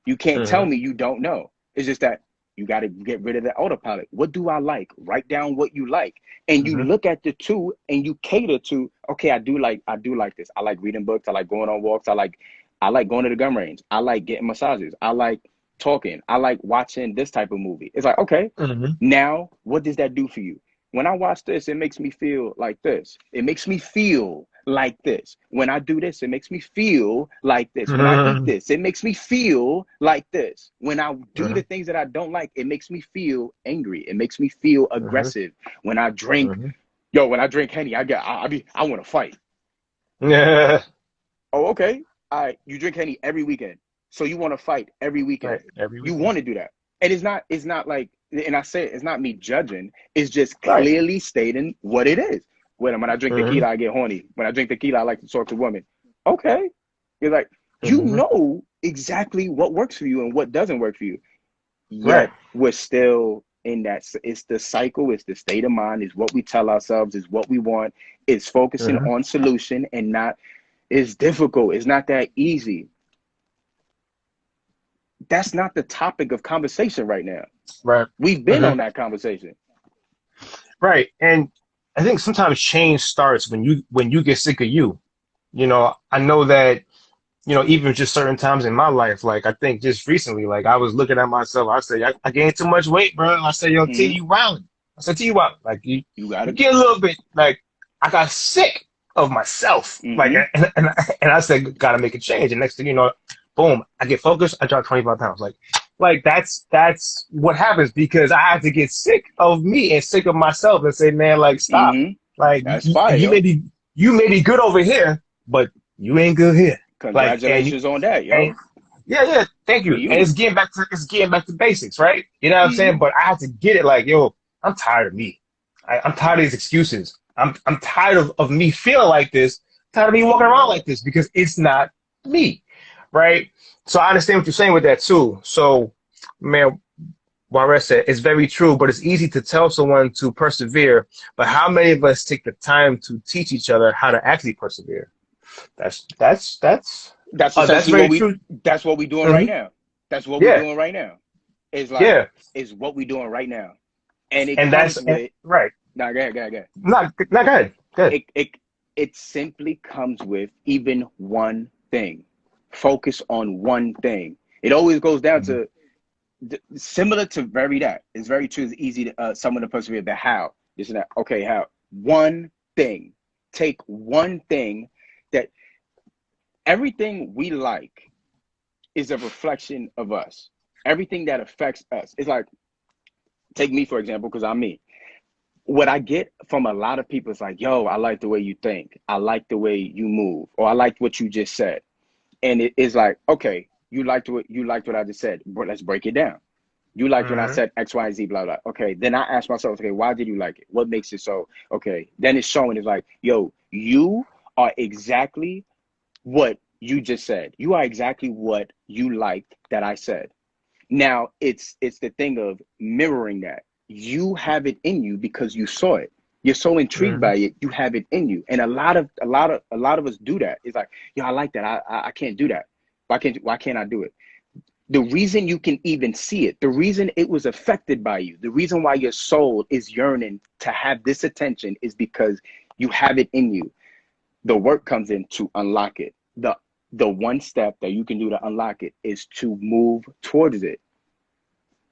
You can't tell me you don't know. It's just that you got to get rid of the autopilot. What do I like? Write down what you like. And you look at the two and you cater to, okay, I do like this. I like reading books. I like going on walks. I like going to the gun range. I like getting massages. I like talking. I like watching this type of movie. It's like, okay, now what does that do for you? When I watch this, it makes me feel like this. It makes me feel like this. When I do this, it makes me feel like this. When I eat this, it makes me feel like this. When I do the things that I don't like, it makes me feel angry. It makes me feel aggressive. When I drink, when I drink Henny, I want to fight. Yeah. Oh, okay. All right. You drink Henny every weekend. So you want to fight every weekend. Right. Every weekend. You want to do that. And it's not like, and I say it's not me judging. It's just clearly stating what it is. When I drink tequila, I get horny. When I drink tequila, I like to talk to women. Okay. You're like, you know exactly what works for you and what doesn't work for you. Yet we're still in that. It's the cycle. It's the state of mind. It's what we tell ourselves. It's what we want. It's focusing on solution and not, it's difficult. It's not that easy. That's not the topic of conversation right now. Right. We've been on that conversation. Right. And I think sometimes change starts when you get sick of you. You know, I know that, you know, even just certain times in my life, like I think just recently, like I was looking at myself, I said, I gained too much weight, bro. I said, yo, T, you wildin'. I said, T, you wildin'. Like you get a little bit, like I got sick of myself. Like, and I said, gotta make a change. And next thing you know, boom, I get focused, I drop 25 pounds. Like that's what happens because I had to get sick of me and sick of myself and say, man, like stop. Like you may be good over here, but you ain't good here. Congratulations on that, yo. Yeah, thank you. And it's getting back to basics, right? You know what I'm saying? But I had to get it like, yo, I'm tired of me. I'm tired of these excuses. I'm tired of me feeling like this, tired of me walking around like this because it's not me. Right? So I understand what you're saying with that too. So, man, Juarez said, it's very true, but it's easy to tell someone to persevere. But how many of us take the time to teach each other how to actually persevere? That's very true. That's what we're doing right now. That's what we're doing right now. It's like, it's what we're doing right now. And comes with, right. No, go ahead. No, go ahead. It simply comes with even one thing. Focus on one thing. It always goes down to similar to very that. It's very true. It's easy to someone to persevere. But how? This and that. Okay, how? One thing. Take one thing that everything we like is a reflection of us. Everything that affects us. It's like, take me for example, because I'm me. What I get from a lot of people is like, yo, I like the way you think. I like the way you move, or I like what you just said. And it is like, okay, you liked what I just said, but let's break it down. You liked when I said X, Y, Z, blah, blah. Okay, then I ask myself, okay, why did you like it? What makes it so? Okay, then it's showing. It's like, yo, you are exactly what you just said. You are exactly what you liked that I said. Now it's the thing of mirroring that. You have it in you because you saw it. You're so intrigued by it. You have it in you. And a lot of us do that. It's like, yo, I like that. I can't do that. Why can't I do it? The reason you can even see it, the reason it was affected by you, the reason why your soul is yearning to have this attention is because you have it in you. The work comes in to unlock it. The one step that you can do to unlock it is to move towards it.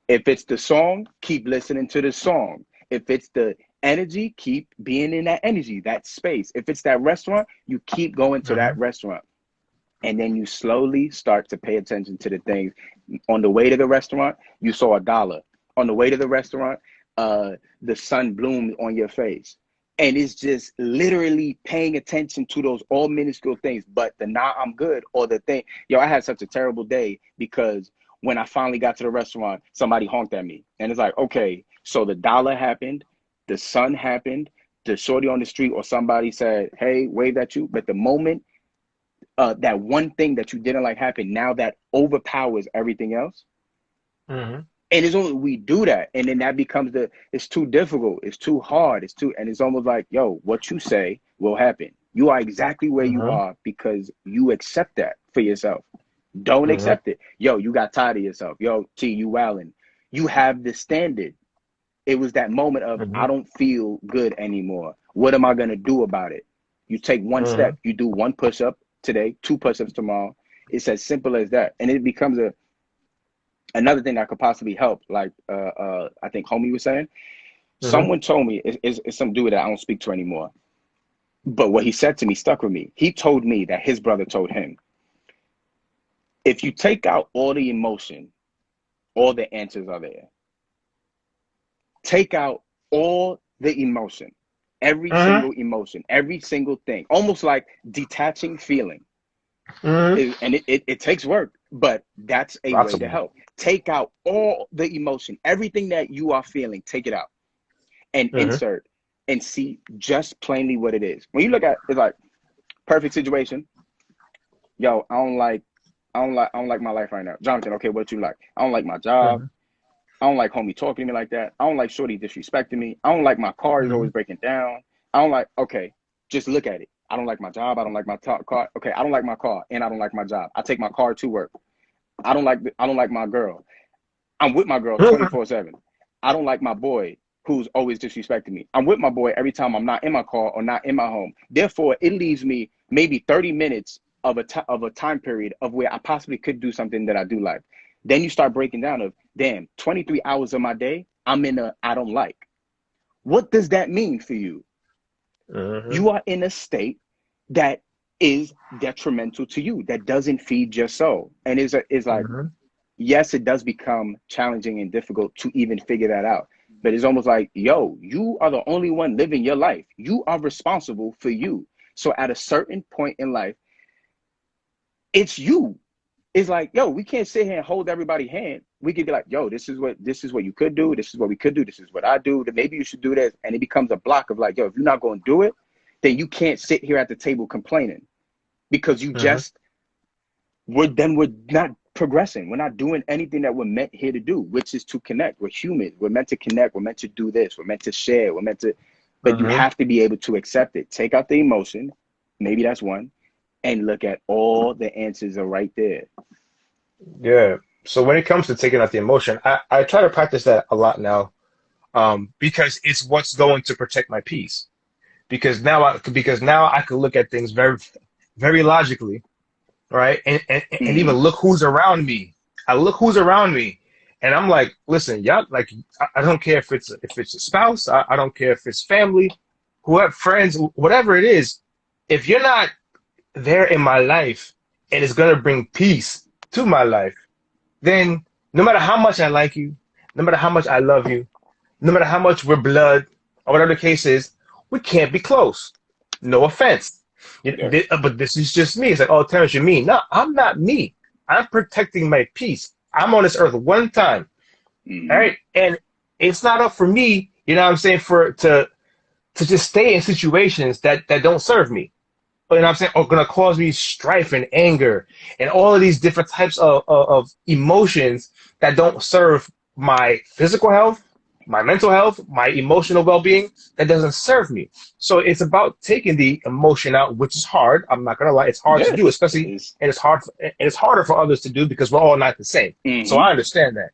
If it's the song, keep listening to the song. If it's the energy, keep being in that energy, that space. If it's that restaurant, you keep going to that restaurant. And then you slowly start to pay attention to the things. On the way to the restaurant, you saw $1. On the way to the restaurant, the sun bloomed on your face. And it's just literally paying attention to those all minuscule things. But the nah, I'm good, or the thing, yo, I had such a terrible day because when I finally got to the restaurant, somebody honked at me. And it's like, okay, so the $1 happened, the sun happened, the shorty on the street or somebody said, hey, wave at you. But the moment that one thing that you didn't like happened, now that overpowers everything else. And it's only we do that, and then that becomes it's too difficult, it's too hard, and it's almost like, yo, what you say will happen. You are exactly where you are because you accept that for yourself. Don't accept it. Yo, you got tired of yourself. Yo, T, you wildin'. You have this standard. It was that moment of I don't feel good anymore. What am I gonna do about it? You take one step. You do one push-up today, 2 push-ups tomorrow. It's as simple as that, and it becomes another thing that could possibly help, like I think homie was saying. Someone told me, it's some dude that I don't speak to anymore. But what he said to me stuck with me. He told me that his brother told him, if you take out all the emotion, all the answers are there. Take out all the emotion, every single emotion, every single thing, almost like detaching feeling. And it takes work, but that's a way to help. Take out all the emotion, everything that you are feeling, take it out and insert and see just plainly what it is. When you look at it's like perfect situation. Yo, I don't like my life right now. Jonathan, okay, what you like? I don't like my job. I don't like homie talking to me like that. I don't like shorty disrespecting me. I don't like my car is always breaking down. I don't like, okay, just look at it. I don't like my job. I don't like my car. Okay, I don't like my car and I don't like my job. I take my car to work. I don't like my girl. I'm with my girl 24/7. I don't like my boy who's always disrespecting me. I'm with my boy every time I'm not in my car or not in my home. Therefore, it leaves me maybe 30 minutes of a time period of where I possibly could do something that I do like. Then you start breaking down of, damn, 23 hours of my day, I'm in a I don't like. What does that mean for you? You are in a state that is detrimental to you, that doesn't feed your soul. And it's like, yes, it does become challenging and difficult to even figure that out. But it's almost like, yo, you are the only one living your life. You are responsible for you. So at a certain point in life, it's you. It's like, yo, we can't sit here and hold everybody's hand. We could be like, yo, this is what you could do. This is what we could do. This is what I do. Then maybe you should do this. And it becomes a block of like, yo, if you're not going to do it, then you can't sit here at the table complaining because you we're not progressing. We're not doing anything that we're meant here to do, which is to connect. We're human. We're meant to connect. We're meant to do this. We're meant to share. We're meant to, but you have to be able to accept it. Take out the emotion. Maybe that's one. And look at all the answers are right there. Yeah. So when it comes to taking out the emotion, I try to practice that a lot now, because it's what's going to protect my peace. Because now I can look at things very, very logically, right? And even look who's around me I look who's around me, and I'm like, listen, y'all, like, I don't care if it's a spouse, I don't care if it's family, whoever, friends, whatever it is. If you're not there in my life, and it's gonna bring peace to my life, then no matter how much I like you, no matter how much I love you, no matter how much we're blood, or whatever the case is, we can't be close. No offense. Yeah. But this is just me. It's like, oh, Terrence, you're me. No, I'm not me. I'm protecting my peace. I'm on this earth one time. All right. And it's not up for me, you know what I'm saying, to just stay in situations that don't serve me. You know what I'm saying? Are gonna cause me strife and anger and all of these different types of emotions that don't serve my physical health, my mental health, my emotional well-being, that doesn't serve me. So it's about taking the emotion out, which is hard. I'm not gonna lie, it's hard to do, especially, and it's harder for others to do because we're all not the same. So I understand that,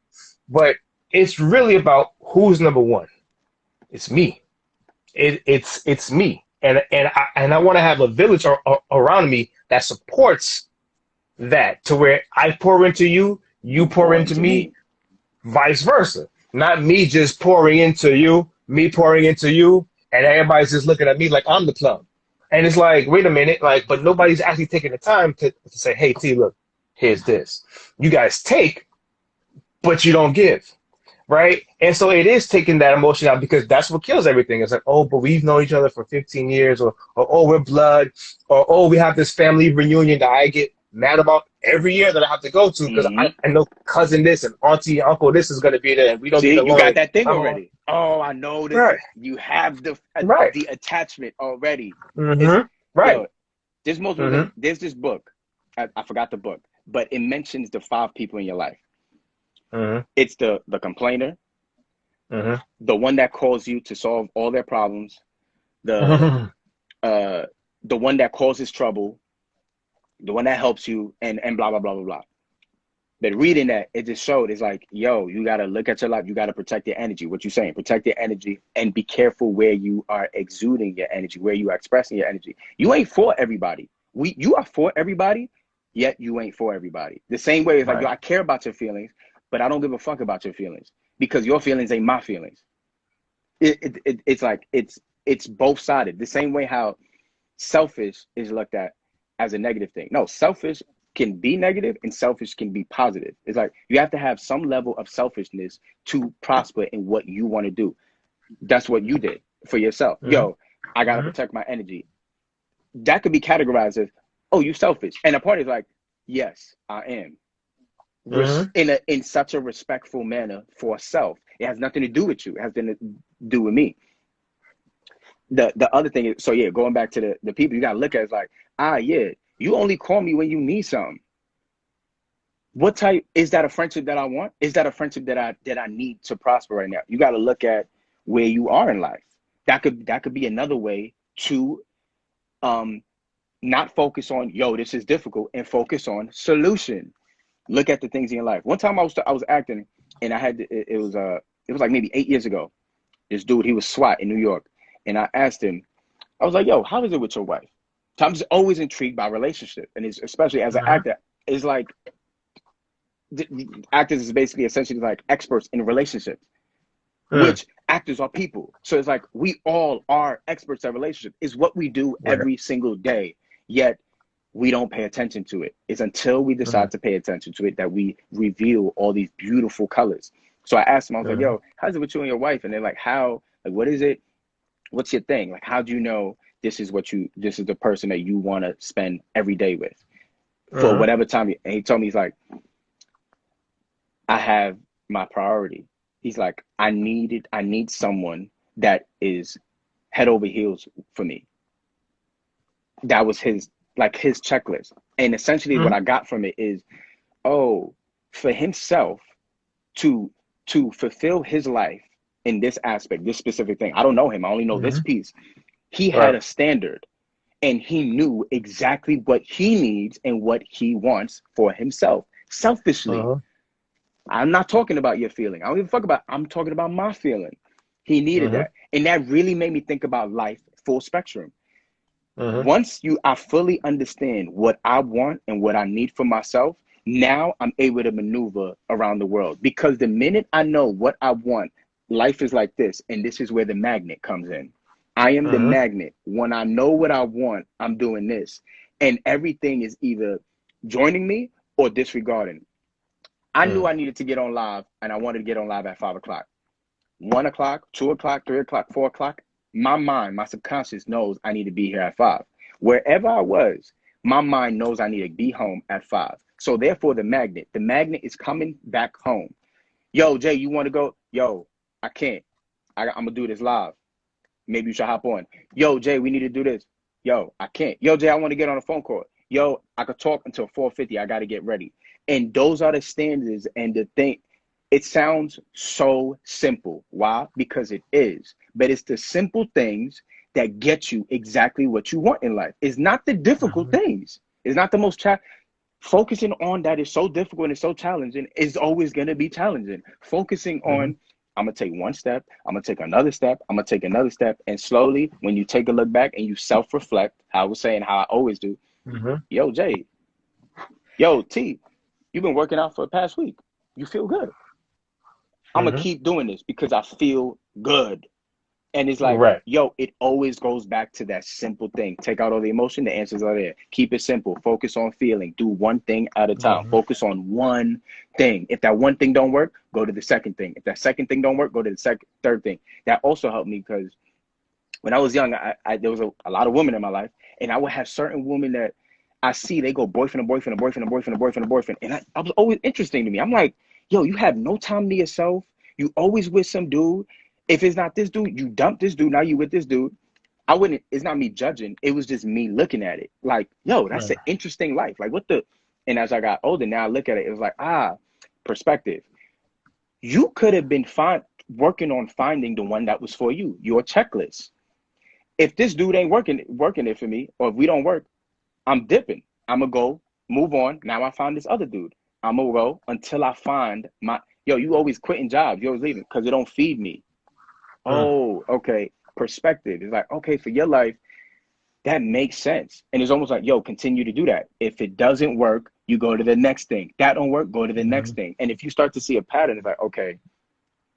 but it's really about who's number one. It's me. It's me, and I want to have a village around me that supports that, to where I pour into you, you pour into me, vice versa. Not me just pouring into you, me pouring into you, and everybody's just looking at me like I'm the plum. And it's like, wait a minute, like, but nobody's actually taking the time to say, hey, T, look, here's this. You guys take, but you don't give, right? And so it is taking that emotion out, because that's what kills everything. It's like, oh, but we've known each other for 15 years, or oh, we're blood, or oh, we have this family reunion that I get mad about every year that I have to go to because I know cousin this and auntie, uncle this is going to be there, and we don't get along. You got that thing already. Oh, I know this. Right. You have the attachment already. Right. Yo, there's this book. I forgot the book, but it mentions the 5 people in your life. It's the complainer, the one that calls you to solve all their problems, the one that causes trouble, the one that helps you, and blah, blah, blah, blah, blah. But reading that, it just showed, it's like, yo, you got to look at your life. You got to protect your energy. What you're saying, protect your energy, and be careful where you are exuding your energy, where you are expressing your energy. You ain't for everybody. You are for everybody, yet you ain't for everybody. The same way, it's like, yo, I care about your feelings, but I don't give a fuck about your feelings, because your feelings ain't my feelings. It's like, it's both sided. The same way how selfish is looked at as a negative thing. No, selfish can be negative and selfish can be positive. It's like, you have to have some level of selfishness to prosper in what you want to do. That's what you did for yourself. Yo, I got to protect my energy. That could be categorized as, oh, you selfish. And the part is like, yes, I am. In such a respectful manner for self. It has nothing to do with you. It has nothing to do with me. The other thing is, so yeah, going back to the people, you got to look at it, it's like, you only call me when you need something. What type, is that a friendship that I want? Is that a friendship that I need to prosper right now? You got to look at where you are in life. That could be another way to not focus on, yo, this is difficult, and focus on solution. Look at the things in your life. One time I was acting, and I had it was like maybe 8 years ago. This dude, he was SWAT in New York, and I asked him, I was like, yo, how is it with your wife? So I'm just always intrigued by relationship, and it's, especially as an actor, it's like actors is basically essentially like experts in relationships, which actors are people. So it's like, we all are experts at relationships. It's what we do every single day, yet we don't pay attention to it. It's until we decide to pay attention to it that we reveal all these beautiful colors. So I asked him, I was like, yo, how's it with you and your wife? And they're like, how, like, what is it? What's your thing? Like, how do you know this is the person that you want to spend every day with for whatever time? And he told me, he's like, I have my priority. He's like, I need someone that is head over heels for me. That was his checklist. And essentially what I got from it is, oh, for himself to fulfill his life in this aspect, this specific thing. I don't know him. I only know this piece. He had a standard, and he knew exactly what he needs and what he wants for himself, selfishly. I'm not talking about your feeling. I don't give a fuck about, I'm talking about my feeling. He needed that. And that really made me think about life full spectrum. Once I fully understand what I want and what I need for myself, Now I'm able to maneuver around the world, because the minute I know what I want, life is like this. And this is where the magnet comes in. I am the magnet. When I know what I want, I'm doing this. And everything is either joining me or disregarding. I knew I needed to get on live, and I wanted to get on live at 5 o'clock. 1 o'clock, 2 o'clock, 3 o'clock, 4 o'clock. My mind, my subconscious knows I need to be here at 5. Wherever I was, my mind knows I need to be home at 5. So therefore, the magnet is coming back home. Yo, Jay, you want to go? Yo, I can't. I'm going to do this live. Maybe you should hop on. Yo, Jay, we need to do this. Yo, I can't. Yo, Jay, I want to get on a phone call. Yo, I could talk until 4:50. I got to get ready. And those are the standards and the thing. It sounds so simple. Why? Because it is. But it's the simple things that get you exactly what you want in life. It's not the difficult things. It's not the most focusing on that is so difficult and so challenging is always going to be challenging. Focusing on, I'm going to take one step, I'm going to take another step, I'm going to take another step. And slowly, when you take a look back and you self-reflect, how I was saying, how I always do, yo, Jay, yo, T, you've been working out for the past week. You feel good. I'm going to keep doing this because I feel good. And it's like, yo, it always goes back to that simple thing. Take out all the emotion, the answers are there. Keep it simple. Focus on feeling. Do one thing at a time. Focus on one thing. If that one thing don't work, go to the second thing. If that second thing don't work, go to the third thing. That also helped me because when I was young, there was a lot of women in my life, and I would have certain women that I see, they go boyfriend, boyfriend. And I was always interesting to me. I'm like, yo, you have no time to yourself. You always with some dude. If it's not this dude, you dump this dude. Now you with this dude. It's not me judging. It was just me looking at it. Like, yo, that's an interesting life. Like and as I got older, now I look at it, it was like, perspective. You could have been working on finding the one that was for you, your checklist. If this dude ain't working it for me, or if we don't work, I'm dipping. I'm going to go, move on. Now I found this other dude. I'm going to go until I find you always quitting jobs. You always leaving because it don't feed me. Oh, okay. Perspective. It's like, okay, for your life, that makes sense. And it's almost like, yo, continue to do that. If it doesn't work, you go to the next thing. That don't work, go to the next thing. And if you start to see a pattern, it's like, okay,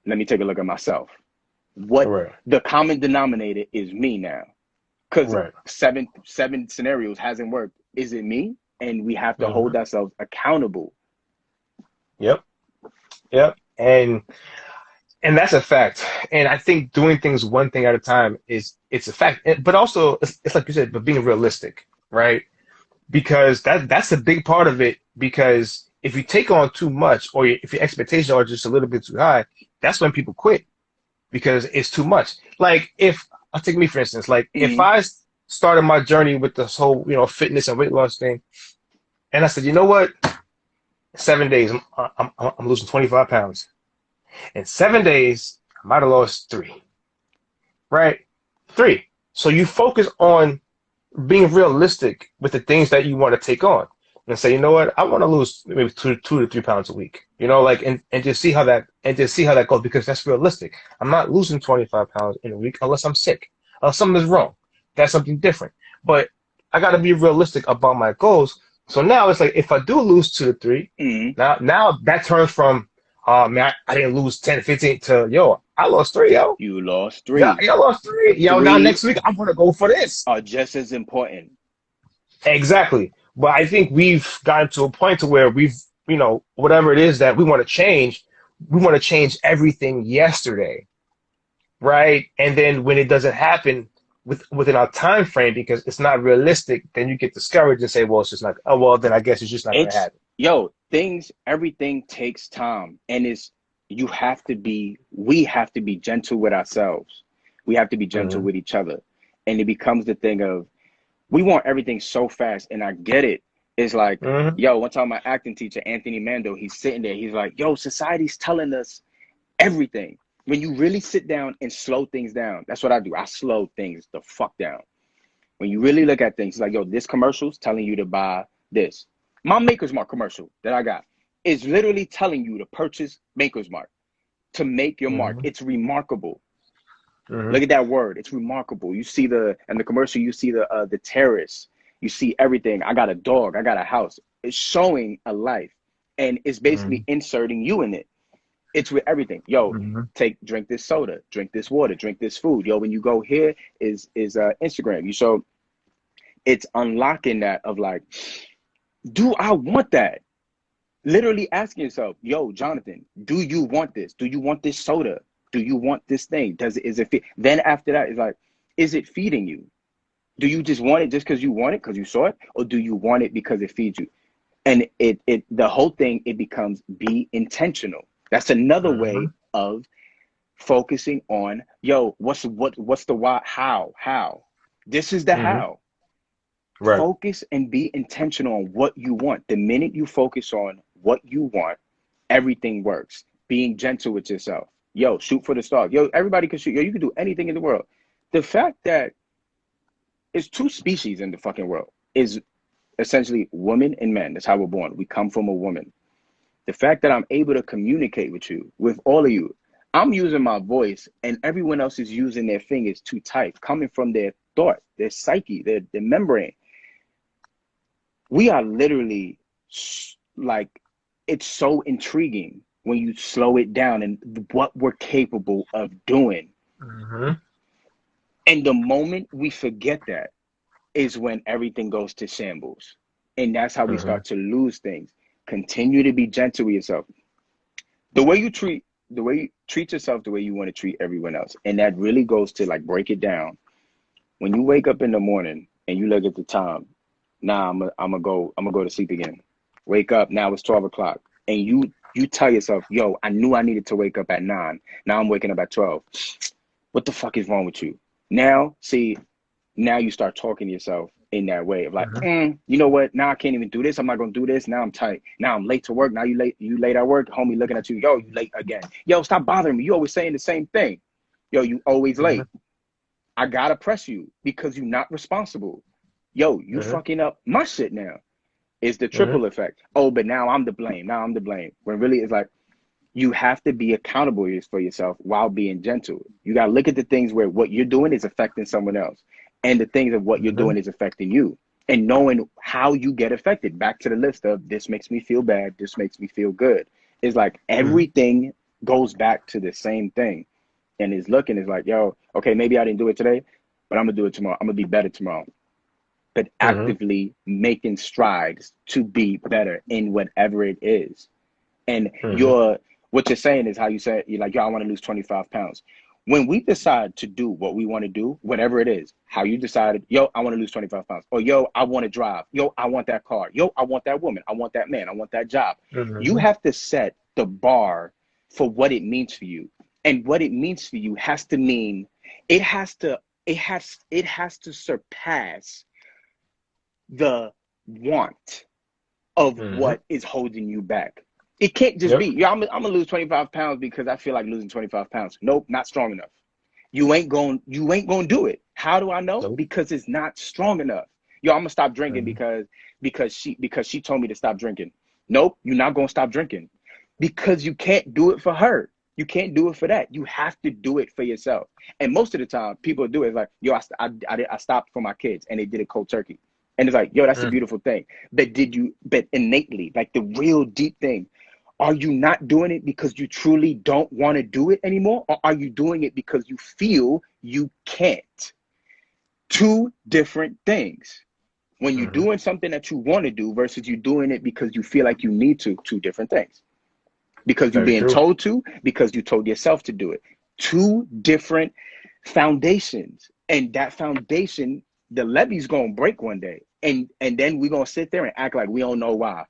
let me take a look at myself. What the common denominator is me now. Because seven scenarios hasn't worked. Is it me? And we have to hold ourselves accountable. Yep. And that's a fact. And I think doing things one thing at a time it's a fact. But also, it's like you said, but being realistic, right? Because that's a big part of it. Because if you take on too much, or if your expectations are just a little bit too high, that's when people quit. Because it's too much. Like I'll take me for instance. Like if I started my journey with this whole fitness and weight loss thing, and I said, you know what, 7 days I'm losing 25 pounds. In 7 days, I might have lost 3. Right? 3. So you focus on being realistic with the things that you want to take on. And say, you know what, I want to lose maybe 2 to 3 pounds a week. And just see how that goes, because that's realistic. I'm not losing 25 pounds in a week unless I'm sick. Unless something is wrong. That's something different. But I gotta be realistic about my goals. So now it's like if I do lose 2 to 3, now that turns from man, I didn't lose 10, 15 to, yo, I lost 3, yo. You lost 3. Yeah, I lost 3. Yo, now next week, I'm going to go for this. Are just as important. Exactly. But I think we've gotten to a point to where we've, whatever it is that we want to change everything yesterday. Right? And then when it doesn't happen within our time frame because it's not realistic, then you get discouraged and say, well, it's just not, oh, well, then I guess it's just not going to happen. Yo, everything takes time, and we have to be gentle with ourselves. We have to be gentle with each other. And it becomes the thing of, we want everything so fast, and I get it. It's like, yo, one time my acting teacher, Anthony Mando, he's sitting there, he's like, yo, society's telling us everything. When you really sit down and slow things down, that's what I do. I slow things the fuck down. When you really look at things, it's like, yo, this commercial's telling you to buy this. My Maker's Mark commercial that I got is literally telling you to purchase Maker's Mark, to make your mark. It's remarkable. Look at that word. It's remarkable. You see in the commercial, you see the terrace. You see everything. I got a dog. I got a house. showing a life, and it's basically inserting you in it. It's with everything. Yo, drink this soda, drink this water, drink this food. Yo, when you go here is Instagram. So it's unlocking that of like, do I want that? Literally asking yourself, yo, Jonathan, do you want this? Do you want this soda? Do you want this thing? Is it feed? Then after that, it's like, is it feeding you? Do you just want it just because you want it, because you saw it? Or do you want it because it feeds you? And the whole thing, it becomes be intentional. That's another way of focusing on, yo, what's the why? How? This is the how. Right. Focus and be intentional on what you want. The minute you focus on what you want, everything works. Being gentle with yourself. Yo, shoot for the stars. Yo, everybody can shoot. Yo, you can do anything in the world. The fact that it's two species in the fucking world is essentially women and men. That's how we're born. We come from a woman. The fact that I'm able to communicate with you, with all of you, I'm using my voice and everyone else is using their fingers to type, coming from their thought, their psyche, their membrane. We are literally like, it's so intriguing when you slow it down and what we're capable of doing. And the moment we forget that is when everything goes to shambles. And that's how we start to lose things. Continue to be gentle with yourself. The way you treat yourself, the way you want to treat everyone else. And that really goes to like break it down. When you wake up in the morning and you look at the time, now I'm gonna go to sleep again. Wake up, now it's 12 o'clock. And you tell yourself, yo, I knew I needed to wake up at 9. Now I'm waking up at 12. What the fuck is wrong with you? Now you start talking to yourself in that way of like, you know what? Now I can't even do this. I'm not gonna do this. Now I'm tight. Now I'm late to work. Now you late at work. Homie looking at you. Yo, you late again. Yo, stop bothering me. You always saying the same thing. Yo, you always late. I gotta press you because you're not responsible. Yo, you fucking up my shit now. It's the triple effect. Oh, but now I'm to blame. When really it's like, you have to be accountable for yourself while being gentle. You got to look at the things where what you're doing is affecting someone else. And the things of what you're doing is affecting you. And knowing how you get affected. Back to the list of this makes me feel bad. This makes me feel good. It's like everything goes back to the same thing. And it's like, yo, okay, maybe I didn't do it today, but I'm going to do it tomorrow. I'm going to be better tomorrow. But actively making strides to be better in whatever it is. And what you're saying is how you said, you're like, yo, I want to lose 25 pounds. When we decide to do what we want to do, whatever it is, how you decided, yo, I want to lose 25 pounds. Or, yo, I want to drive. Yo, I want that car. Yo, I want that woman. I want that man. I want that job. You have to set the bar for what it means for you. And what it means for you has to mean, it has to surpass the want of what is holding you back. It can't just be, yo, I'm gonna lose 25 pounds because I feel like losing 25 pounds. Nope, not strong enough. You ain't gonna do it. How do I know? Nope. Because it's not strong enough. Yo, I'm gonna stop drinking because she told me to stop drinking. Nope, you're not gonna stop drinking because you can't do it for her. You can't do it for that. You have to do it for yourself. And most of the time, people do it like, yo, I stopped for my kids and they did it cold turkey. And it's like, yo, that's a beautiful thing. But innately, like the real deep thing, are you not doing it because you truly don't want to do it anymore? Or are you doing it because you feel you can't? Two different things. When you're doing something that you want to do versus you doing it because you feel like you need to, two different things. Because you're being told to, because you told yourself to do it. Two different foundations. And that foundation, the levee's going to break one day. And then we're going to sit there and act like we don't know why.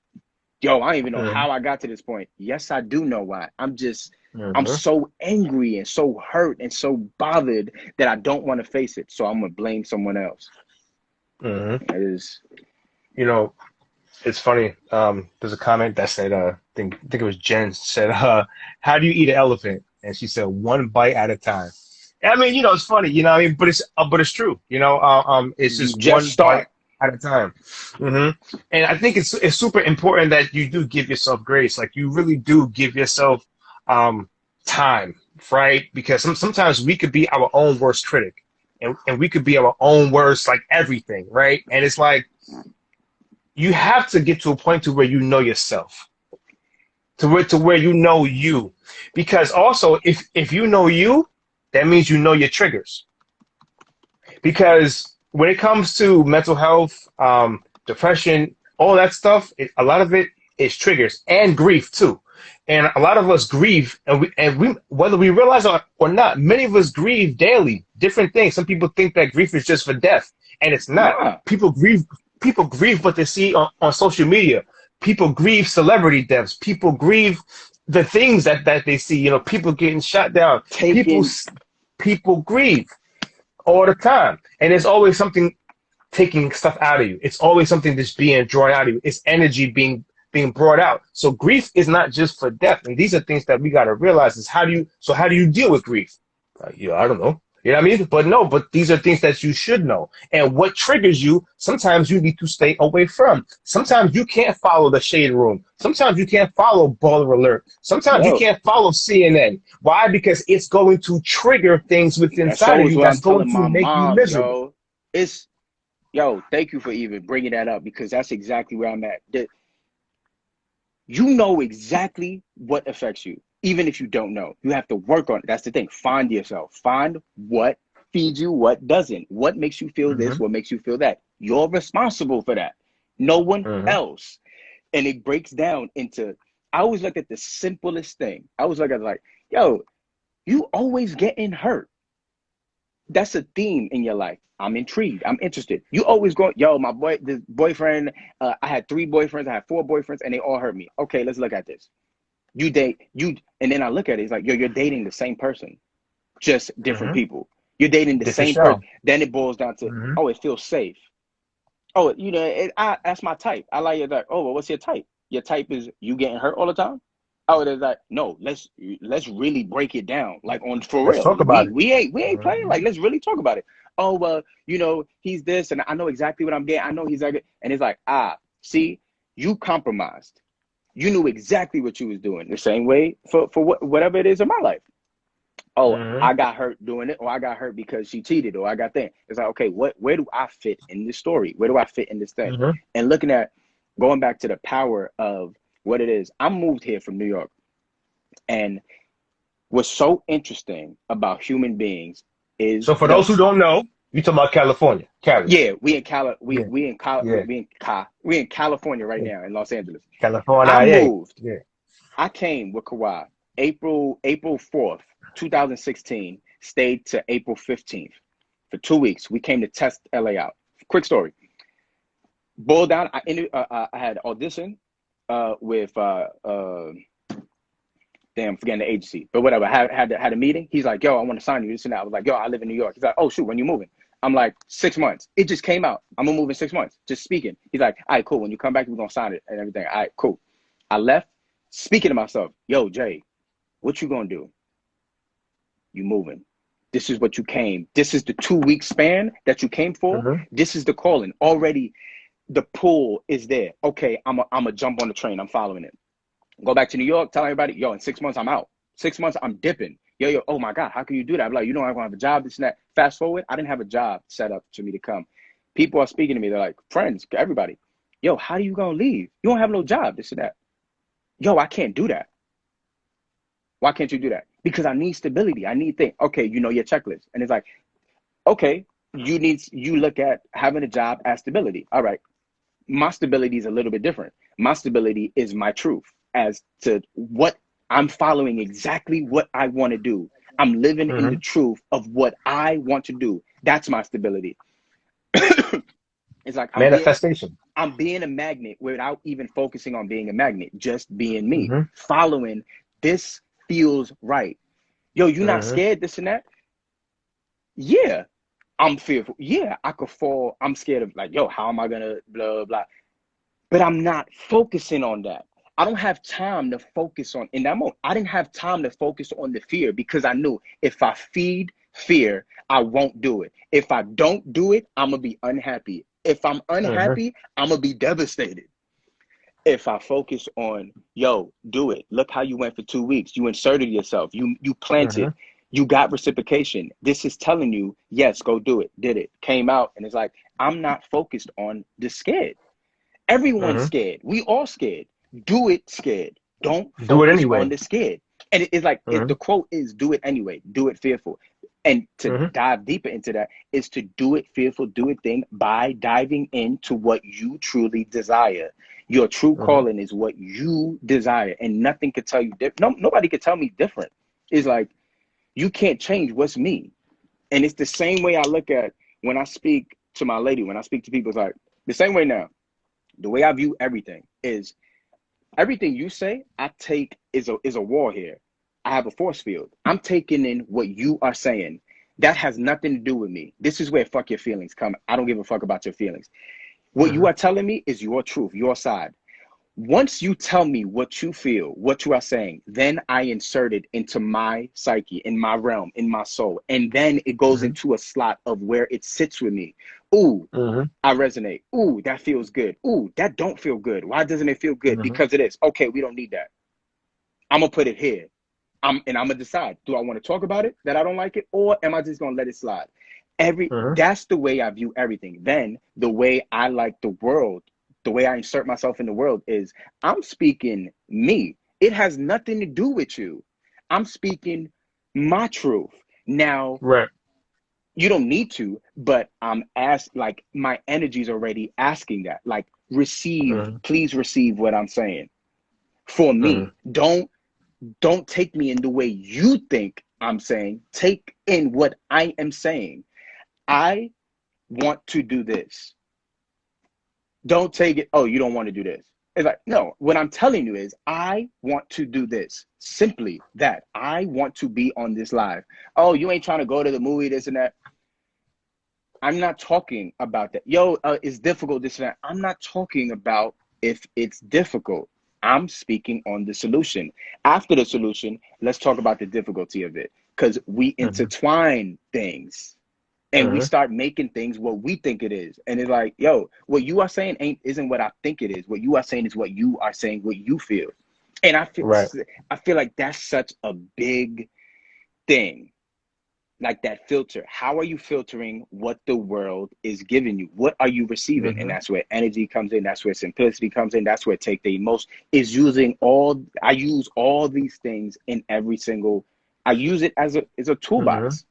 Yo, I don't even know how I got to this point. Yes, I do know why. I'm so angry and so hurt and so bothered that I don't want to face it. So I'm going to blame someone else. It is. You know, it's funny. There's a comment that said, I think it was Jen said, how do you eat an elephant? And she said, one bite at a time. I mean, you know, it's funny, you know what I mean? But it's true, you know, it's just one bite at a time. And I think it's super important that you do give yourself grace. Like you really do give yourself time, right? Because sometimes we could be our own worst critic and we could be our own worst, like everything, right? And it's like, you have to get to a point to where you know yourself, to where you know you. Because also, if you know you, that means you know your triggers. Because when it comes to mental health, depression, all that stuff, a lot of it is triggers and grief too. And a lot of us grieve, and we whether we realize or not, many of us grieve daily, different things. Some people think that grief is just for death, and it's not. Nah. People grieve what they see on social media. People grieve celebrity deaths. People grieve the things that they see. You know, people getting shot down. People grieve all the time, and there's always something taking stuff out of you. It's always something that's being drawn out of you. It's energy being brought out. So grief is not just for death, and these are things that we got to realize. Is how do you deal with grief? I don't know. You know what I mean? But these are things that you should know. And what triggers you, sometimes you need to stay away from. Sometimes you can't follow the Shade Room. Sometimes you can't follow Baller Alert. Sometimes you can't follow CNN. Why? Because it's going to trigger things within inside of you that's going to make you miserable. Thank you for even bringing that up, because that's exactly where I'm at. You know exactly what affects you. Even if you don't know, you have to work on it. That's the thing. Find yourself. Find what feeds you, what doesn't. What makes you feel this, what makes you feel that. You're responsible for that. No one else. And it breaks down into, I always look at the simplest thing. I always look at it like, you always getting hurt. That's a theme in your life. I'm intrigued. I'm interested. You always go, this boyfriend, I had 3 boyfriends, I had 4 boyfriends, and they all hurt me. Okay, let's look at this. And then I look at it, it's like, you're dating the same person, just different people. You're dating the same person. Then it boils down to, it feels safe. Oh, that's my type. I like it. Like, oh, well, what's your type? Your type is you getting hurt all the time? Oh, it's like, no, let's really break it down. Like, for real. Talk about it. We ain't playing. Like, let's really talk about it. Oh, well, he's this, and I know exactly what I'm getting. I know he's like, and it's like, see, you compromised. You knew exactly what you was doing. The same way for whatever it is in my life. Oh, I got hurt doing it, or I got hurt because she cheated, or I got that. It's like, okay, where do I fit in this story? Where do I fit in this thing? And looking at, going back to the power of what it is. I moved here from New York, and what's so interesting about human beings is. So for those who don't know, you talking about California, Cali. Yeah, we in California right now in Los Angeles. California. I moved. Yeah. I came with Kawhi April 4th, 2016. Stayed to April 15th for 2 weeks. We came to test LA out. Quick story. Boiled down. I had audition with damn, forgetting the agency, but whatever. Had a meeting. He's like, yo, I want to sign you, this and that. I was like, yo, I live in New York. He's like, oh shoot, when you moving? I'm like, 6 months. It just came out. I'm gonna move in 6 months. Just speaking. He's like, all right, cool. When you come back, we're gonna sign it and everything. All right, cool. I left, speaking to myself, yo, Jay, what you gonna do? You moving. This is what you came. This is the 2 week span that you came for. This is the calling. Already the pull is there. Okay, I'm a jump on the train. I'm following it. Go back to New York, tell everybody, yo, in 6 months I'm out. 6 months I'm dipping. Yo, oh my God, how can you do that? I'm like, I'm gonna have a job, this and that. Fast forward, I didn't have a job set up for me to come. People are speaking to me, they're like, friends, everybody, yo, how are you gonna leave? You don't have no job, this and that. Yo, I can't do that. Why can't you do that? Because I need stability. I need things. Okay, you know your checklist. And it's like, okay, you look at having a job as stability. All right. My stability is a little bit different. My stability is my truth as to what I'm following, exactly what I want to do. I'm living in the truth of what I want to do. That's my stability. It's like manifestation. I'm being a magnet without even focusing on being a magnet, just being me, following this feels right. Yo, you not scared, this and that? Yeah, I'm fearful. Yeah, I could fall. I'm scared of, like, yo, how am I gonna blah, blah. But I'm not focusing on that. I don't have time to focus on, in that moment, I didn't have time to focus on the fear, because I knew if I feed fear, I won't do it. If I don't do it, I'm gonna be unhappy. If I'm unhappy, I'm gonna be devastated. If I focus on, yo, do it. Look how you went for 2 weeks. You inserted yourself. You planted. You got reciprocation. This is telling you, yes, go do it. Did it. Came out. And it's like, I'm not focused on the scared. Everyone's scared. We all scared. Do it scared. Don't Do it focus anyway. on the scared. And it's like, if the quote is do it anyway, do it fearful. And to dive deeper into that is to do it fearful, do it thing by diving into what you truly desire. Your true calling is what you desire, and nothing could tell you different. Nobody could tell me different. It's like, you can't change what's me. And it's the same way I look at when I speak to my lady, when I speak to people, it's like the same way now. The way I view everything is everything you say, I take is a war here. I have a force field. I'm taking in what you are saying. That has nothing to do with me. This is where fuck your feelings come. I don't give a fuck about your feelings. What you are telling me is your truth, your side. Once you tell me what you feel, what you are saying, then I insert it into my psyche, in my realm, in my soul. And then it goes into a slot of where it sits with me. Ooh, I resonate. Ooh, that feels good. Ooh, that don't feel good. Why doesn't it feel good? Because it is. Okay, we don't need that. I'm going to put it here. I'm going to decide, do I want to talk about it, that I don't like it, or am I just going to let it slide? That's the way I view everything. Then the way I like the world, the way I insert myself in the world is I'm speaking me. It has nothing to do with you. I'm speaking my truth. Now, you don't need to, but I'm asked, like, my energy's already asking that. Like, receive, please receive what I'm saying. For me, don't take me in the way you think I'm saying. Take in what I am saying. I want to do this. Don't take it, oh, you don't want to do this. It's like, no, what I'm telling you is I want to do this. Simply that. I want to be on this live. Oh, you ain't trying to go to the movie, this and that. I'm not talking about that. Yo, it's difficult, this and that. I'm not talking about if it's difficult. I'm speaking on the solution. After the solution, let's talk about the difficulty of it. Because we intertwine things. And we start making things what we think it is. And it's like, yo, what you are saying isn't what I think it is. What you are saying is what you are saying, what you feel. And I feel like that's such a big thing. Like that filter. How are you filtering what the world is giving you? What are you receiving? And that's where energy comes in. That's where simplicity comes in. That's where take the most is using I use all these things in every single, I use it as a toolbox.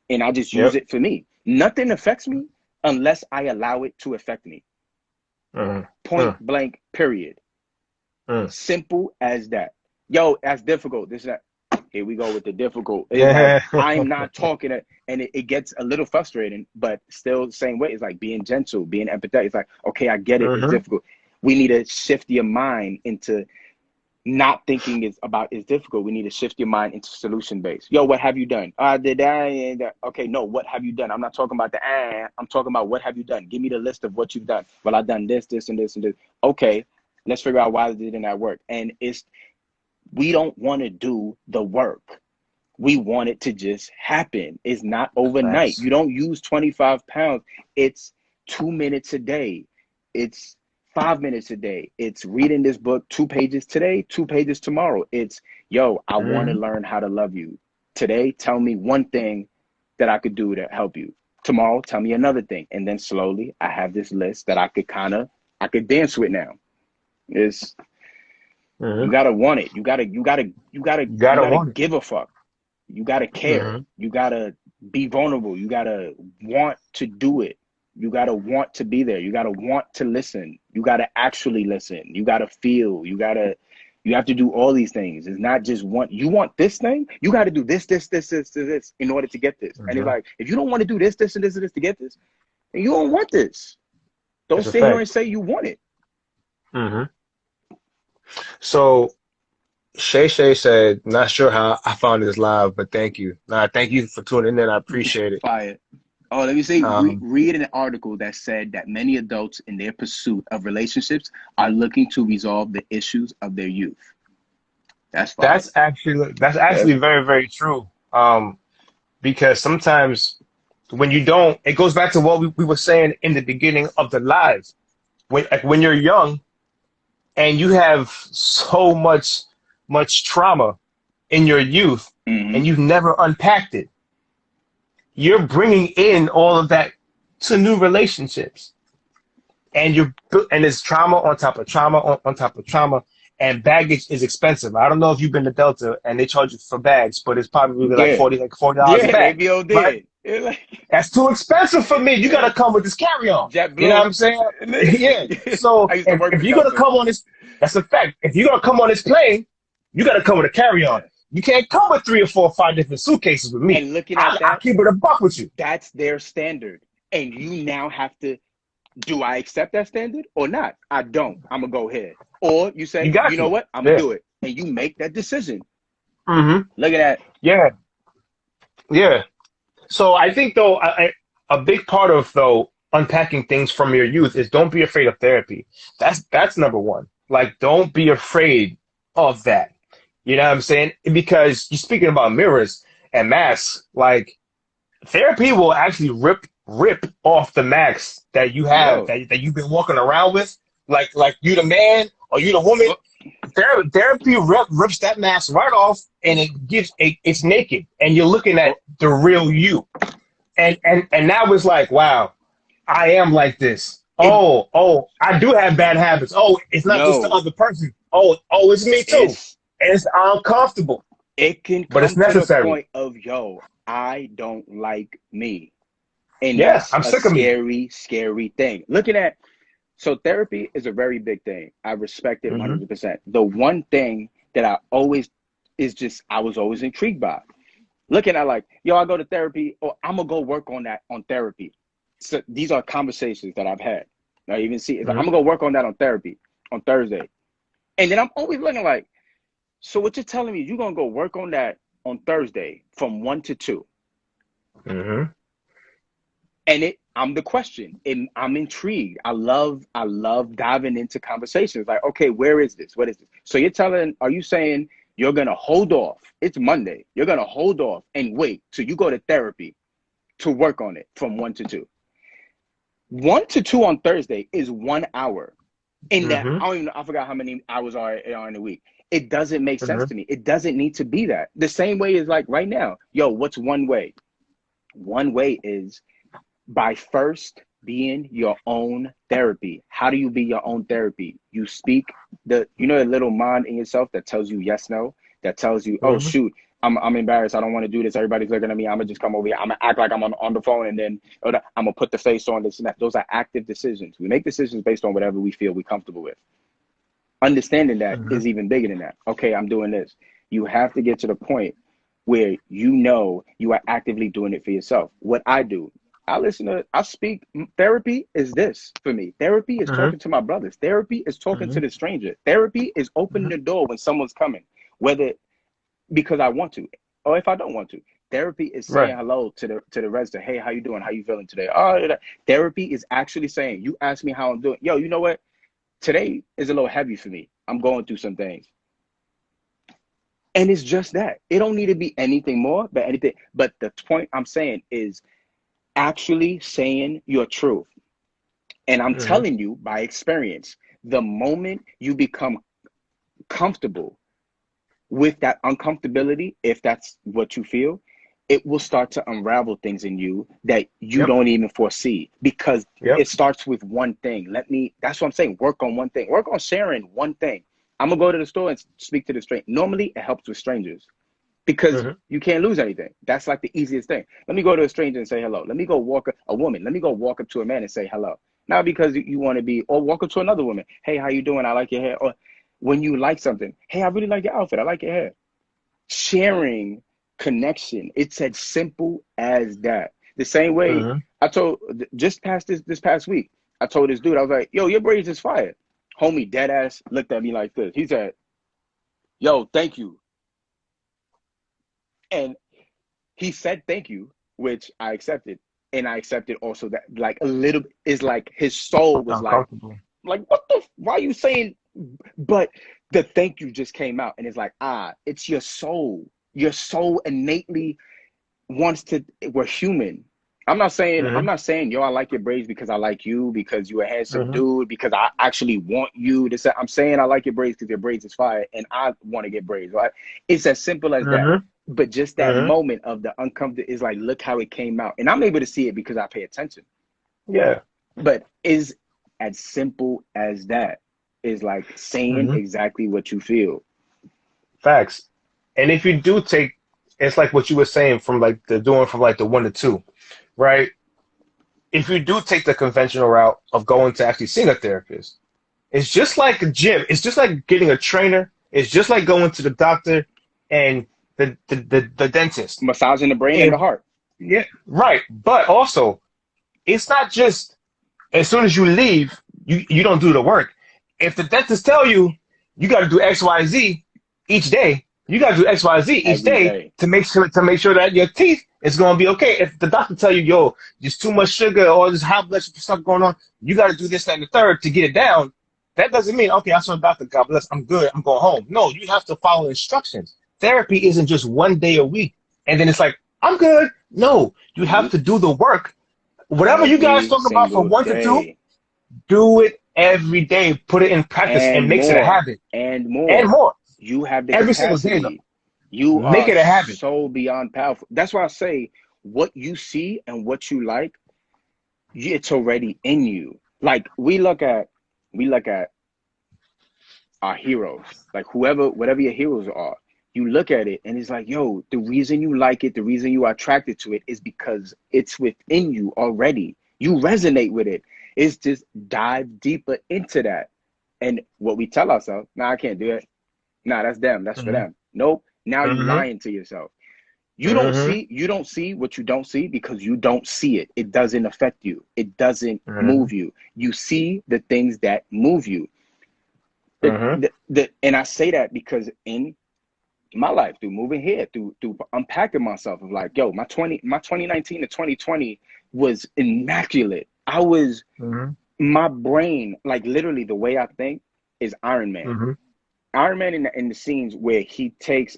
And I just use it for me. Nothing affects me unless I allow it to affect me. Point blank, period. Simple as that. Yo, that's difficult. This and that. Here we go with the difficult. It's like, I'm not talking it, and it gets a little frustrating, but still the same way. It's like being gentle, being empathetic. It's like, okay, I get it. It's difficult. We need to shift your mind into not thinking it's difficult. We need to shift your mind into solution based. Yo, what have you done? I did that and that. Okay, no, what have you done? I'm not talking about I'm talking about what have you done? Give me the list of what you've done. Well, I've done this, this, and this, and this. Okay, let's figure out why it didn't that work. And we don't want to do the work. We want it to just happen. It's not overnight. You don't use 25 pounds. It's 2 minutes a day. It's 5 minutes a day. It's reading this book 2 pages today, 2 pages tomorrow. It's, yo, I want to learn how to love you. Today, tell me one thing that I could do to help you. Tomorrow, tell me another thing. And then slowly, I have this list that I could dance with now. It's, you gotta want it. You gotta give a fuck. You gotta care. You gotta be vulnerable. You gotta want to do it. You got to want to be there. You got to want to listen. You got to actually listen. You got to feel. You have to do all these things. It's not just you want this thing. You got to do this in order to get this. And it's like, if you don't want to do this, this, and this, and this to get this, then you don't want this. Don't sit here and say you want it. So Shay said, not sure how I found this live, but thank you. Thank you for tuning in. I appreciate it. Fire. Oh, let me say, read an article that said that many adults in their pursuit of relationships are looking to resolve the issues of their youth. That's fine. That's actually very, very true. Because sometimes when you don't, it goes back to what we were saying in the beginning of the live. When you're young and you have so much trauma in your youth and you've never unpacked it, you're bringing in all of that to new relationships. and it's trauma on top of trauma on top of trauma, and baggage is expensive. I don't know if you've been to Delta and they charge you for bags, but it's probably like Yeah. $40 a Yeah, they bag, be all right? dead. It's like, That's too expensive for me. You gotta come with this carry-on. You know what JetBlue. I'm saying? Yeah. So I used to work if for you're gonna Delta. come on this, that's a fact. If you're gonna come on this plane, you gotta come with a carry-on. Yeah. You can't come with 3 or 4 or 5 different suitcases with me. And looking at I'll that, keep it a buck with you. that's their standard. And you now have to, do I accept that standard or not? I don't. I'm going to go ahead. Or you You say, got you know to. what? I'm going to Yeah. do it. And you make that decision. Mm-hmm. Look at that. Yeah. Yeah. So I think though, a big part of though unpacking things from your youth is don't be afraid of therapy. That's number one. Like, don't be afraid of that. You know what I'm saying? Because you're speaking about mirrors and masks. Like, therapy will actually rip off the mask that you have Yo. that you've been walking around with. Like you the man or you the woman. Oh, Therapy rips that mask right off, and it's naked, and you're looking at oh, the real you. And now it's like, wow, I am like this. it, Oh, I do have bad habits. Oh, it's not just the yo, other person. It's me too. it's, And it's uncomfortable, it can but it's come to the necessary. point of, yo, I don't like me. And Yeah, that's I'm a sick of me. scary, scary thing. Looking at, so therapy is a very big thing. I respect it Hmm. 100%. The one thing that I was always intrigued by. Looking at like, yo, I go to therapy, or I'm gonna go work on that on therapy. So these are conversations that I've had. I even see it's like, Hmm. I'm gonna go work on that on therapy on Thursday. And then I'm always looking like, so what you're telling me, you're gonna go work on that on Thursday from 1 to 2. Hmm. And I'm the question. And I'm intrigued. I love diving into conversations. Like, okay, where is this? What is this? So are you saying you're gonna hold off? It's Monday. You're gonna hold off and wait till you go to therapy to work on it from 1 to 2. 1 to 2 on Thursday is 1 hour. In that, Hmm. I don't even know, I forgot how many hours are in a week. It doesn't make sense Hmm. to me. It doesn't need to be that. The same way is like right now. Yo, what's one way? One way is by first being your own therapy. How do you be your own therapy? You speak the little mind in yourself that tells you yes, no, that tells you, oh Hmm. shoot, I'm embarrassed. I don't want to do this. Everybody's looking at me. I'm gonna just come over here. I'm gonna act like I'm on the phone, and then I'm gonna put the face on this and that. Those are active decisions. We make decisions based on whatever we feel we're comfortable with. Understanding that Hmm. is even bigger than that. Okay, I'm doing this. You have to get to the point where you are actively doing it for yourself. What I do, I speak. Therapy is this for me. Therapy is Hmm. talking to my brothers. Therapy is talking Hmm. to the stranger. Therapy is opening the door when someone's coming, whether because I want to or if I don't want to. Therapy is Right. saying hello to the resident. Hey, how you doing? How you feeling today? Oh, therapy is actually saying, you ask me how I'm doing. Yo, you know what? Today is a little heavy for me. I'm going through some things. And it's just that. It don't need to be anything more, but anything. But the point I'm saying is actually saying your truth. And I'm Hmm. telling you by experience, the moment you become comfortable with that uncomfortability, if that's what you feel, it will start to unravel things in you that you Yep. don't even foresee, because Yep. it starts with one thing. That's what I'm saying. Work on one thing. Work on sharing one thing. I'm gonna go to the store and speak to the stranger. Normally, it helps with strangers because Hmm. you can't lose anything. That's like the easiest thing. Let me go to a stranger and say hello. Let me go walk a woman. Let me go walk up to a man and say hello. Not because you want to be, or walk up to another woman. Hey, how you doing? I like your hair. Or when you like something, hey, I really like your outfit. I like your hair. Sharing connection. It's as simple as that. The same way Hmm. I told just past this past week, I told this dude, I was like, yo, your braids is fire. Homie dead ass looked at me like this. He said, yo, thank you. And he said thank you, which I accepted. And I accepted also that like a little is like his soul was Uncomfortable. like, what the why are you saying? But the thank you just came out and it's like, it's your soul. Your soul innately wants to, we're human. I'm Hmm. not saying, yo, I like your braids because I like you, because you're a handsome Hmm. dude, because I actually want you to say, I'm saying I like your braids because your braids is fire and I want to get braids, right? It's as simple as that. Hmm. But just that Hmm. moment of the uncomfortable is like, look how it came out. And I'm able to see it because I pay attention. Yeah. But as simple as that. Is like saying exactly what you feel. Facts. And if you do take, it's like what you were saying from like the doing from like the 1 to 2, right? If you do take the conventional route of going to actually seeing a therapist, it's just like a gym. It's just like getting a trainer. It's just like going to the doctor and the dentist. Massaging the brain and the heart. Yeah, right. But also, it's not just as soon as you leave, you don't do the work. If the dentist tell you you got to do X, Y, Z each day, you got to do X, Y, Z each day to make sure that your teeth is going to be okay. If the doctor tell you, yo, there's too much sugar or there's high blood pressure stuff going on, you got to do this, that, and the third to get it down. That doesn't mean, okay, I saw the doctor, God bless, I'm good, I'm going home. No, you have to follow instructions. Therapy isn't just one day a week and then it's like, I'm good. No, you have to do the work. Whatever you guys talk about from 1 to 2, do it every day. Put it in practice and makes it a habit. And more. And more. You have the every capacity. single day. You make it a habit. So beyond powerful. That's why I say what you see and what you like, it's already in you. Like we look at our heroes, like whatever your heroes are. You look at it and it's like, yo, the reason you like it, the reason you are attracted to it is because it's within you already. You resonate with it. It's just dive deeper into that. And what we tell ourselves, I can't do it. That's them. That's for them. Nope. Now you're lying to yourself. You don't see what you don't see because you don't see it. It doesn't affect you. It doesn't move you. You see the things that move you. And I say that because in my life, through moving here, through unpacking myself, of like, yo, my 2019 to 2020 was immaculate. I was my brain, like literally the way I think is Iron Man. Iron Man in the scenes where he takes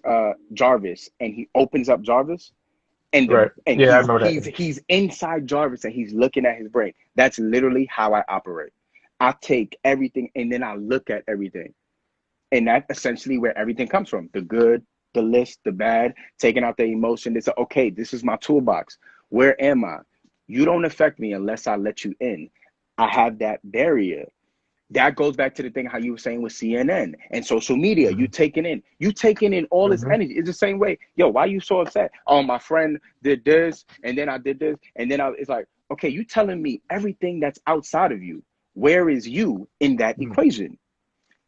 Jarvis and he opens up Jarvis and he's inside Jarvis and he's looking at his brain. That's literally how I operate. I take everything and then I look at everything. And that's essentially where everything comes from. The good, the list, the bad, taking out the emotion. It's okay, this is my toolbox. Where am I? You don't affect me unless I let you in. I have that barrier. That goes back to the thing how you were saying with CNN and social media. You taking in all this energy. It's the same way. Yo, why are you so upset? Oh, my friend did this, and then I did this, and then it's like, okay, you telling me everything that's outside of you. Where is you in that equation?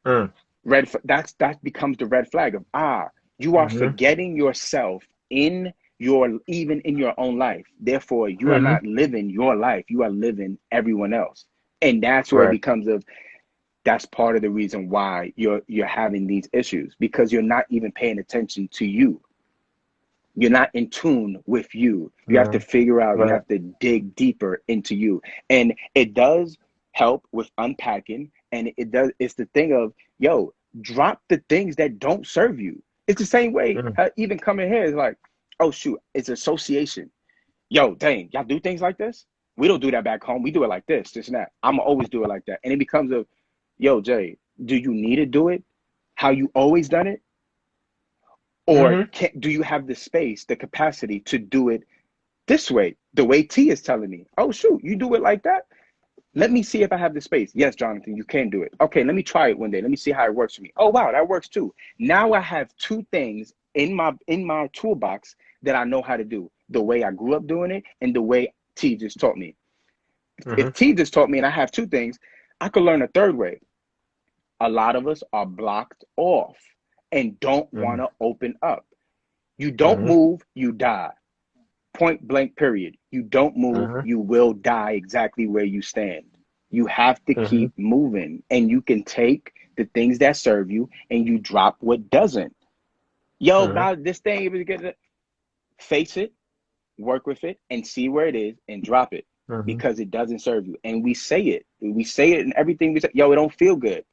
That becomes the red flag of you are forgetting yourself even in your own life. Therefore, you are not living your life. You are living everyone else. And that's where it becomes that's part of the reason why you're having these issues, because you're not even paying attention to you. You're not in tune with you. You have to figure out, you have to dig deeper into you. And it does help with unpacking. And it's the thing of, yo, drop the things that don't serve you. It's the same way, even coming here is like, oh shoot, it's association. Yo, dang, y'all do things like this? We don't do that back home. We do it like this and that. I'm always do it like that. And it becomes a, yo, Jay, do you need to do it how you always done it? Or do you have the space, the capacity to do it this way, the way T is telling me? Oh, shoot, you do it like that? Let me see if I have the space. Yes, Jonathan, you can do it. Okay, let me try it one day. Let me see how it works for me. Oh, wow, that works too. Now I have two things in my toolbox that I know how to do. The way I grew up doing it and the way T just taught me. If T just taught me and I have two things, I could learn a third way. A lot of us are blocked off and don't want to open up. You don't move, you die. Point blank, period. You don't move, you will die exactly where you stand. You have to keep moving, and you can take the things that serve you and you drop what doesn't. Yo, now this thing, face it, work with it, and see where it is and drop it because it doesn't serve you. And we say it. We say it in everything we say. Yo, it don't feel good.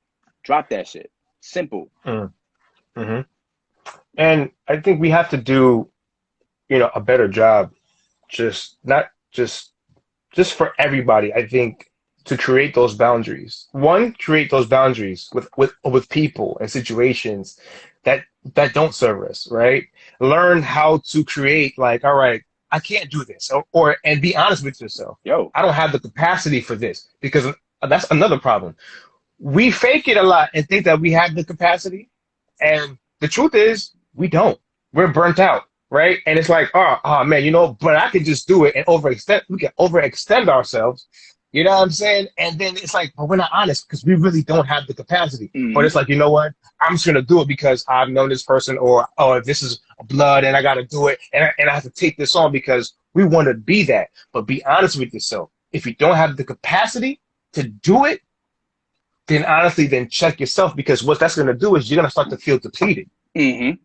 Drop that shit. Simple. And I think we have to do, a better job, not just for everybody. I think to create those boundaries. One, create those boundaries with people and situations that don't serve us, right? Learn how to create, like, all right, I can't do this, and be honest with yourself. Yo, I don't have the capacity for this because that's another problem. We fake it a lot and think that we have the capacity, and the truth is we don't. We're burnt out, right? And it's like, oh man, but I could just do it and overextend. We can overextend ourselves. You know what I'm saying? And then it's like, but we're not honest because we really don't have the capacity. But it's like, you know what? I'm just gonna do it because I've known this person, or this is blood and I gotta do it, and I have to take this on because we want to be that. But be honest with yourself. If you don't have the capacity to do it, then honestly, then check yourself, because what that's gonna do is you're gonna start to feel depleted. And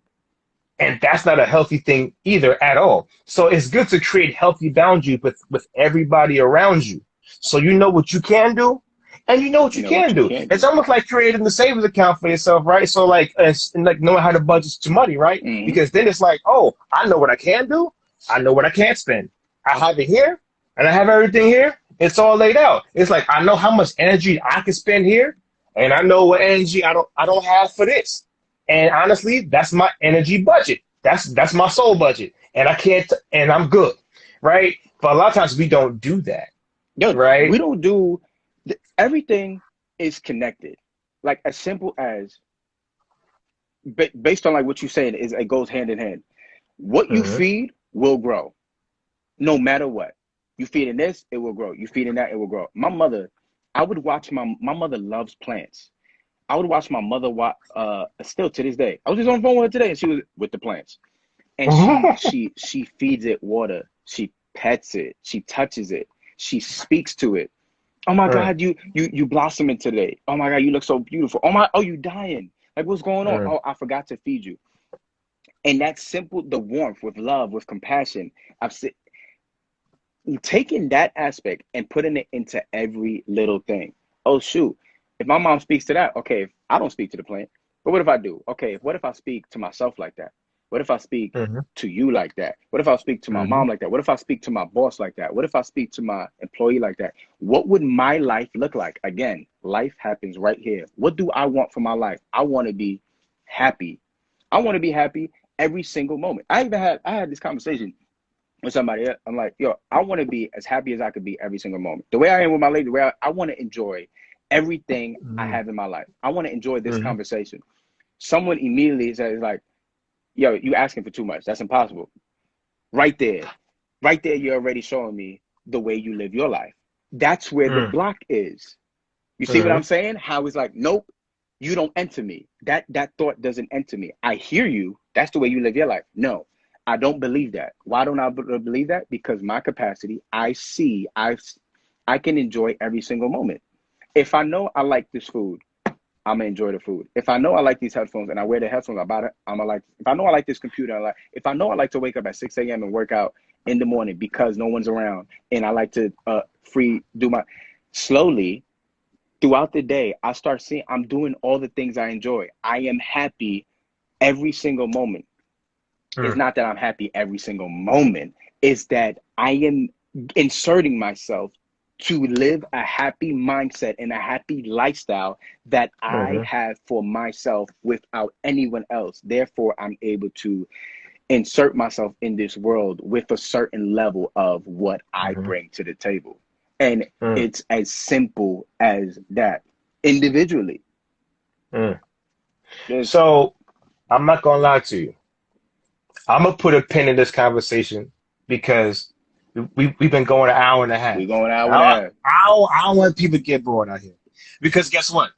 that's not a healthy thing either at all. So it's good to create healthy boundaries with everybody around you. So you know what you can do, and you know what you can do. It's almost like creating the savings account for yourself, right? So like knowing how to budget your money, right? Because then it's like, oh, I know what I can do. I know what I can't spend. I have it here, and I have everything here. It's all laid out. It's like I know how much energy I can spend here, and I know what energy I don't have for this. And honestly, that's my energy budget. That's my soul budget, and I can't, and I'm good, right? But a lot of times we don't do that. Yo, right? We don't do everything is connected. Like as simple as based on like what you saying is it goes hand in hand. What you feed will grow, no matter what. You feed in this, it will grow. You feed in that, it will grow. My mother, I would watch my mother loves plants. I would watch my mother still to this day. I was just on the phone with her today, and she was with the plants, and she feeds it water. She pets it. She touches it. She speaks to it. Oh my God, you blossoming today. Oh my God, you look so beautiful. Oh you dying. Like what's going on? Oh, I forgot to feed you. And that's simple, the warmth with love, with compassion. Taking that aspect and putting it into every little thing. Oh shoot. If my mom speaks to that, okay, if I don't speak to the plant, but what if I do? Okay, what if I speak to myself like that? What if I speak to you like that? What if I speak to my mom like that? What if I speak to my boss like that? What if I speak to my employee like that? What would my life look like? Again, life happens right here. What do I want for my life? I want to be happy. I want to be happy every single moment. I had this conversation with somebody else. I'm like, yo, I want to be as happy as I could be every single moment. The way I am with my lady, the way I want to enjoy everything I have in my life. I want to enjoy this conversation. Someone immediately says like, yo, you asking for too much. That's impossible. Right there, you're already showing me the way you live your life. That's where the block is. You see what I'm saying? How it's like, nope, you don't enter me. That thought doesn't enter me. I hear you. That's the way you live your life. No, I don't believe that. Why don't I believe that? Because my capacity, I can enjoy every single moment. If I know I like this food, I'm gonna enjoy the food. If I know I like these headphones and I wear the headphones, if I know I like this computer, if I know I like to wake up at 6 a.m. and work out in the morning because no one's around, and I like to slowly throughout the day, I start seeing I'm doing all the things I enjoy. I am happy every single moment. It's not that I'm happy every single moment. It's that I am inserting myself to live a happy mindset and a happy lifestyle that I have for myself without anyone else. Therefore, I'm able to insert myself in this world with a certain level of what I bring to the table. And it's as simple as that individually. So I'm not going to lie to you. I'm going to put a pin in this conversation because we've been going an hour and a half. We're going an hour and a half. I don't want people to get bored out here. Because guess what?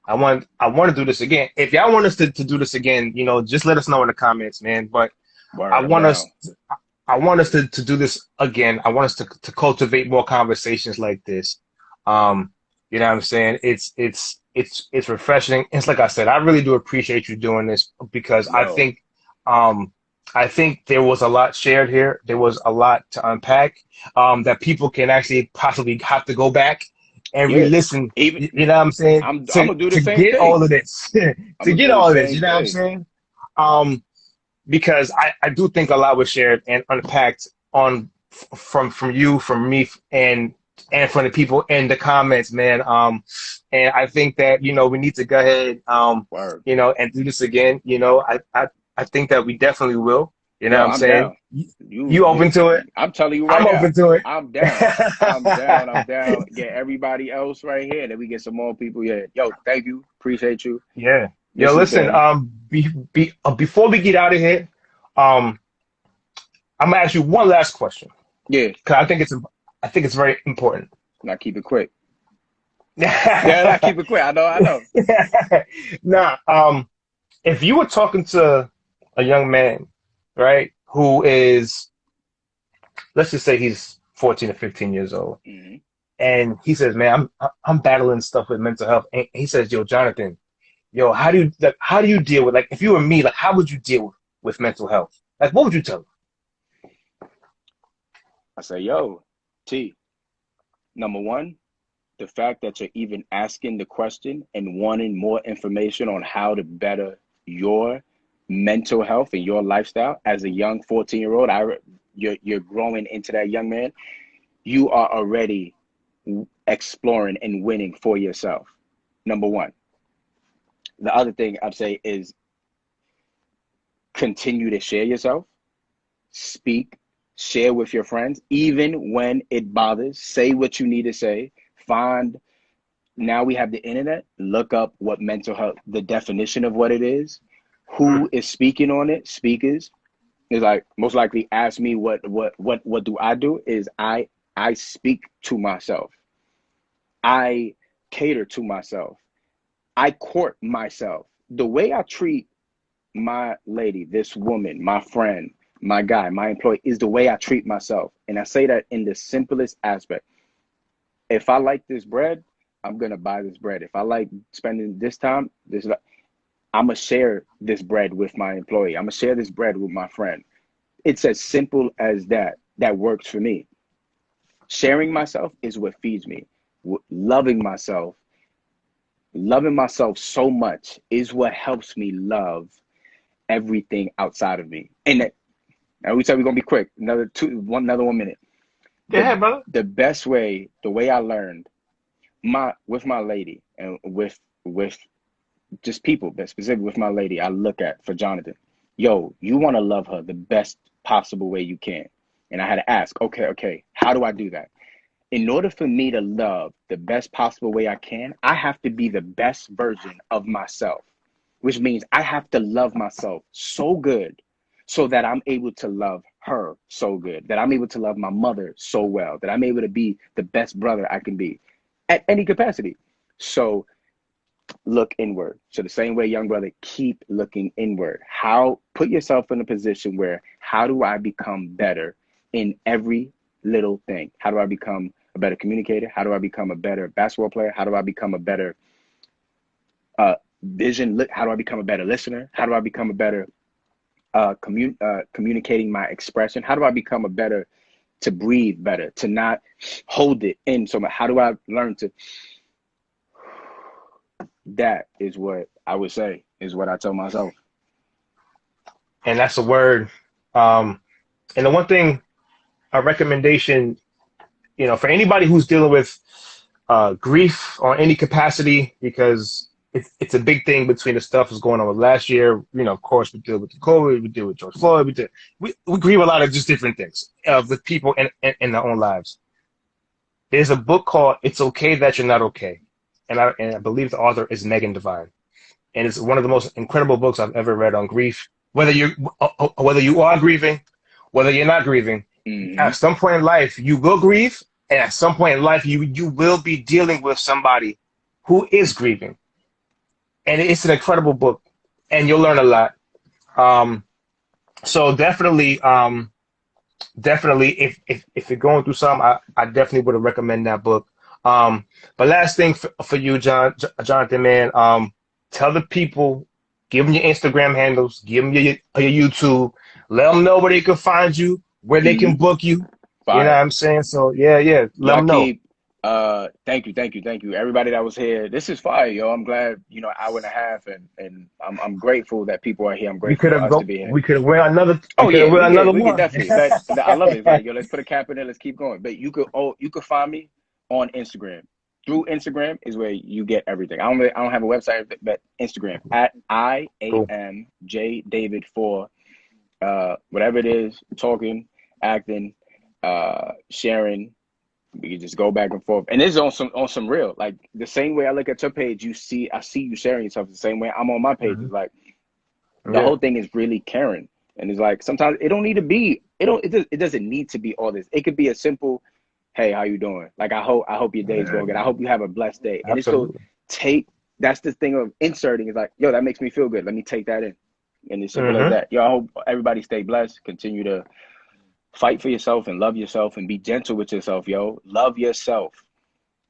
I want to do this again. If y'all want us to do this again, just let us know in the comments, man. But I want us to do this again. I want us to cultivate more conversations like this. You know what I'm saying? It's refreshing. It's like I said, I really do appreciate you doing this because I think there was a lot shared here. There was a lot to unpack that people can actually possibly have to go back and re-listen. You know what I'm saying? I'm gonna do the same thing. All of this. To get all of this, you know what I'm saying? Because I do think a lot was shared and unpacked from you, from me, and from the people in the comments, man. And I think that we need to go ahead and do this again. I think that we definitely will. You know Yo, what I'm I'm saying? down. You You open you to it? I'm telling you right I'm now. open to it. I'm down. I'm down. I'm down. Get everybody else right here. Then we get some more people. Yeah. Yo, thank you. Appreciate you. Yeah. Yo, This has listen, been before we get out of here, um, I'm gonna ask you one last question. yeah. Cause I think it's very important. Now keep it quick. Yeah, now keep it quick. I know. Nah, if you were talking to a young man, right, who is, let's just say he's 14 or 15 years old, Hmm. and he says, "Man, I'm battling stuff with mental health," and he says, "Yo, Jonathan, yo, how do you deal with, like, if you were me, like, how would you deal with mental health? Like, what would you tell him?" I say, yo, T, number one, the fact that you're even asking the question and wanting more information on how to better your mental health and your lifestyle as a young 14-year-old, you're growing into that young man. You are already exploring and winning for yourself. Number one. The other thing I'd say is continue to share yourself, speak, share with your friends, even when it bothers. Say what you need to say. Find, now we have the internet, look up what mental health, the definition of what it is, who is speaking on it, speakers. Is like most likely ask me what do I do is I speak to myself. I cater to myself. I court myself. The way I treat my lady, this woman, my friend, my guy, my employee is the way I treat myself. And I say that in the simplest aspect. If I like this bread, I'm going to buy this bread. If I like spending this time, I'm going to share this bread with my employee. I'm going to share this bread with my friend. It's as simple as that. That works for me. Sharing myself is what feeds me. Loving myself so much is what helps me love everything outside of me. And we said we're gonna be quick. Another 1 minute. Go ahead, brother. The best way, the way I learned with my lady and with just people, but specifically with my lady, I look at for Jonathan. Yo, you want to love her the best possible way you can. And I had to ask, okay, how do I do that? In order for me to love the best possible way I can, I have to be the best version of myself, which means I have to love myself so good so that I'm able to love her so good, that I'm able to love my mother so well, that I'm able to be the best brother I can be at any capacity. So look inward. So the same way, young brother, keep looking inward. Put yourself in a position where, how do I become better in every little thing? How do I become a better communicator? How do I become a better basketball player? How do I become a better vision? How do I become a better listener? How do I become a better communicating my expression? How do I become a better to breathe better, to not hold it in so much? How do I learn to? That is what I would say, is what I tell myself. And that's a word. And the one thing, a recommendation, for anybody who's dealing with grief on any capacity, because it's a big thing between the stuff that's going on with last year. Of course, we deal with the COVID, we deal with George Floyd, we grieve a lot of just different things with people in their own lives. There's a book called "It's Okay That You're Not Okay," and I believe the author is Megan Devine, and it's one of the most incredible books I've ever read on grief. Whether you are grieving, whether you're not grieving, Mm-hmm. at some point in life you will grieve, and at some point in life you will be dealing with somebody who is grieving, and it's an incredible book, and you'll learn a lot. So definitely, if you're going through something, I definitely would recommend that book. But last thing for you, Jonathan, man, tell the people, give them your Instagram handles, give them your YouTube, let them know where they can find you, where they can Mm-hmm. book you. You know what Fire. I'm saying? So yeah, let them know. Yaqib, thank you. Everybody that was here. This is fire, yo. I'm glad, hour and a half, and I'm grateful that people are here. I'm We grateful could for have us to go. be here. We could have went another. I Oh could have yeah, went another we could one. definitely. But I love it. It's like, yo, let's put a cap in there. Let's keep going. But you could find me on Instagram. Through Instagram is where you get everything. I don't have a website, but Instagram at Cool. IAMJ David 4. whatever it is, talking, acting, sharing. We can just go back and forth. And this is on some real. Like the same way I look at your page, I see you sharing yourself the same way I'm on my page. It's like the whole thing is really caring. And it's like sometimes it don't need to be, it doesn't need to be all this. It could be a simple, hey, how you doing? Like I hope your day's going good. I hope you have a blessed day. And Absolutely. That's the thing of inserting is like, yo, that makes me feel good. Let me take that in. And it's simple as that. Yo, I hope everybody stay blessed. Continue to fight for yourself and love yourself and be gentle with yourself, yo. Love yourself.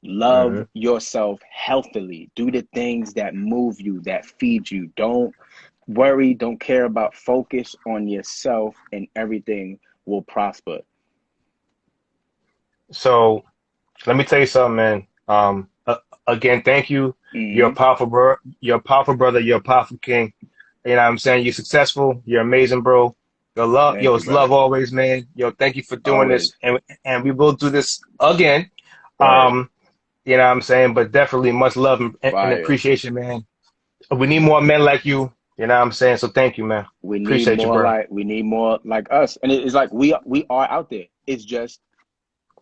Love yourself healthily. Do the things that move you, that feed you. Don't worry, don't care about. Focus on yourself and everything will prosper. So let me tell you something, man. Again, thank you. You're a powerful bro. You're a powerful brother. You're a powerful king. You know what I'm saying? You're successful. You're amazing, bro. Your love, Thank you, it's brother. love always, man. Yo, thank you for doing Always. this, and we will do this again. Word. You know what I'm saying? But definitely much love and appreciation, man. We need more men like you. You know what I'm saying? So thank you, man. We need Appreciate you, bro. we need more like us. And it's like we are out there. It's just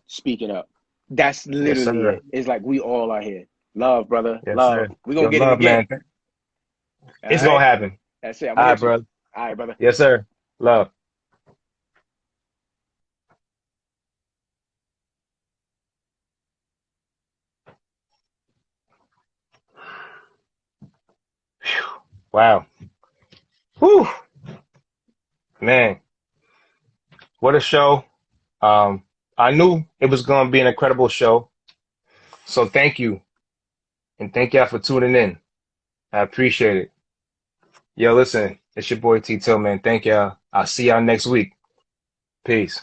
speaking up. That's literally it. It's like we all are here. Love, brother. Yes, love. sir. We're gonna get it again. Man. It's gonna happen. That's it. All right, bro. All right, brother. Yes, sir. Love. Wow. Whew. Man, what a show. I knew it was going to be an incredible show. So thank you. And thank y'all for tuning in. I appreciate it. Yo, listen, it's your boy T-Till, man. Thank y'all. I'll see y'all next week. Peace.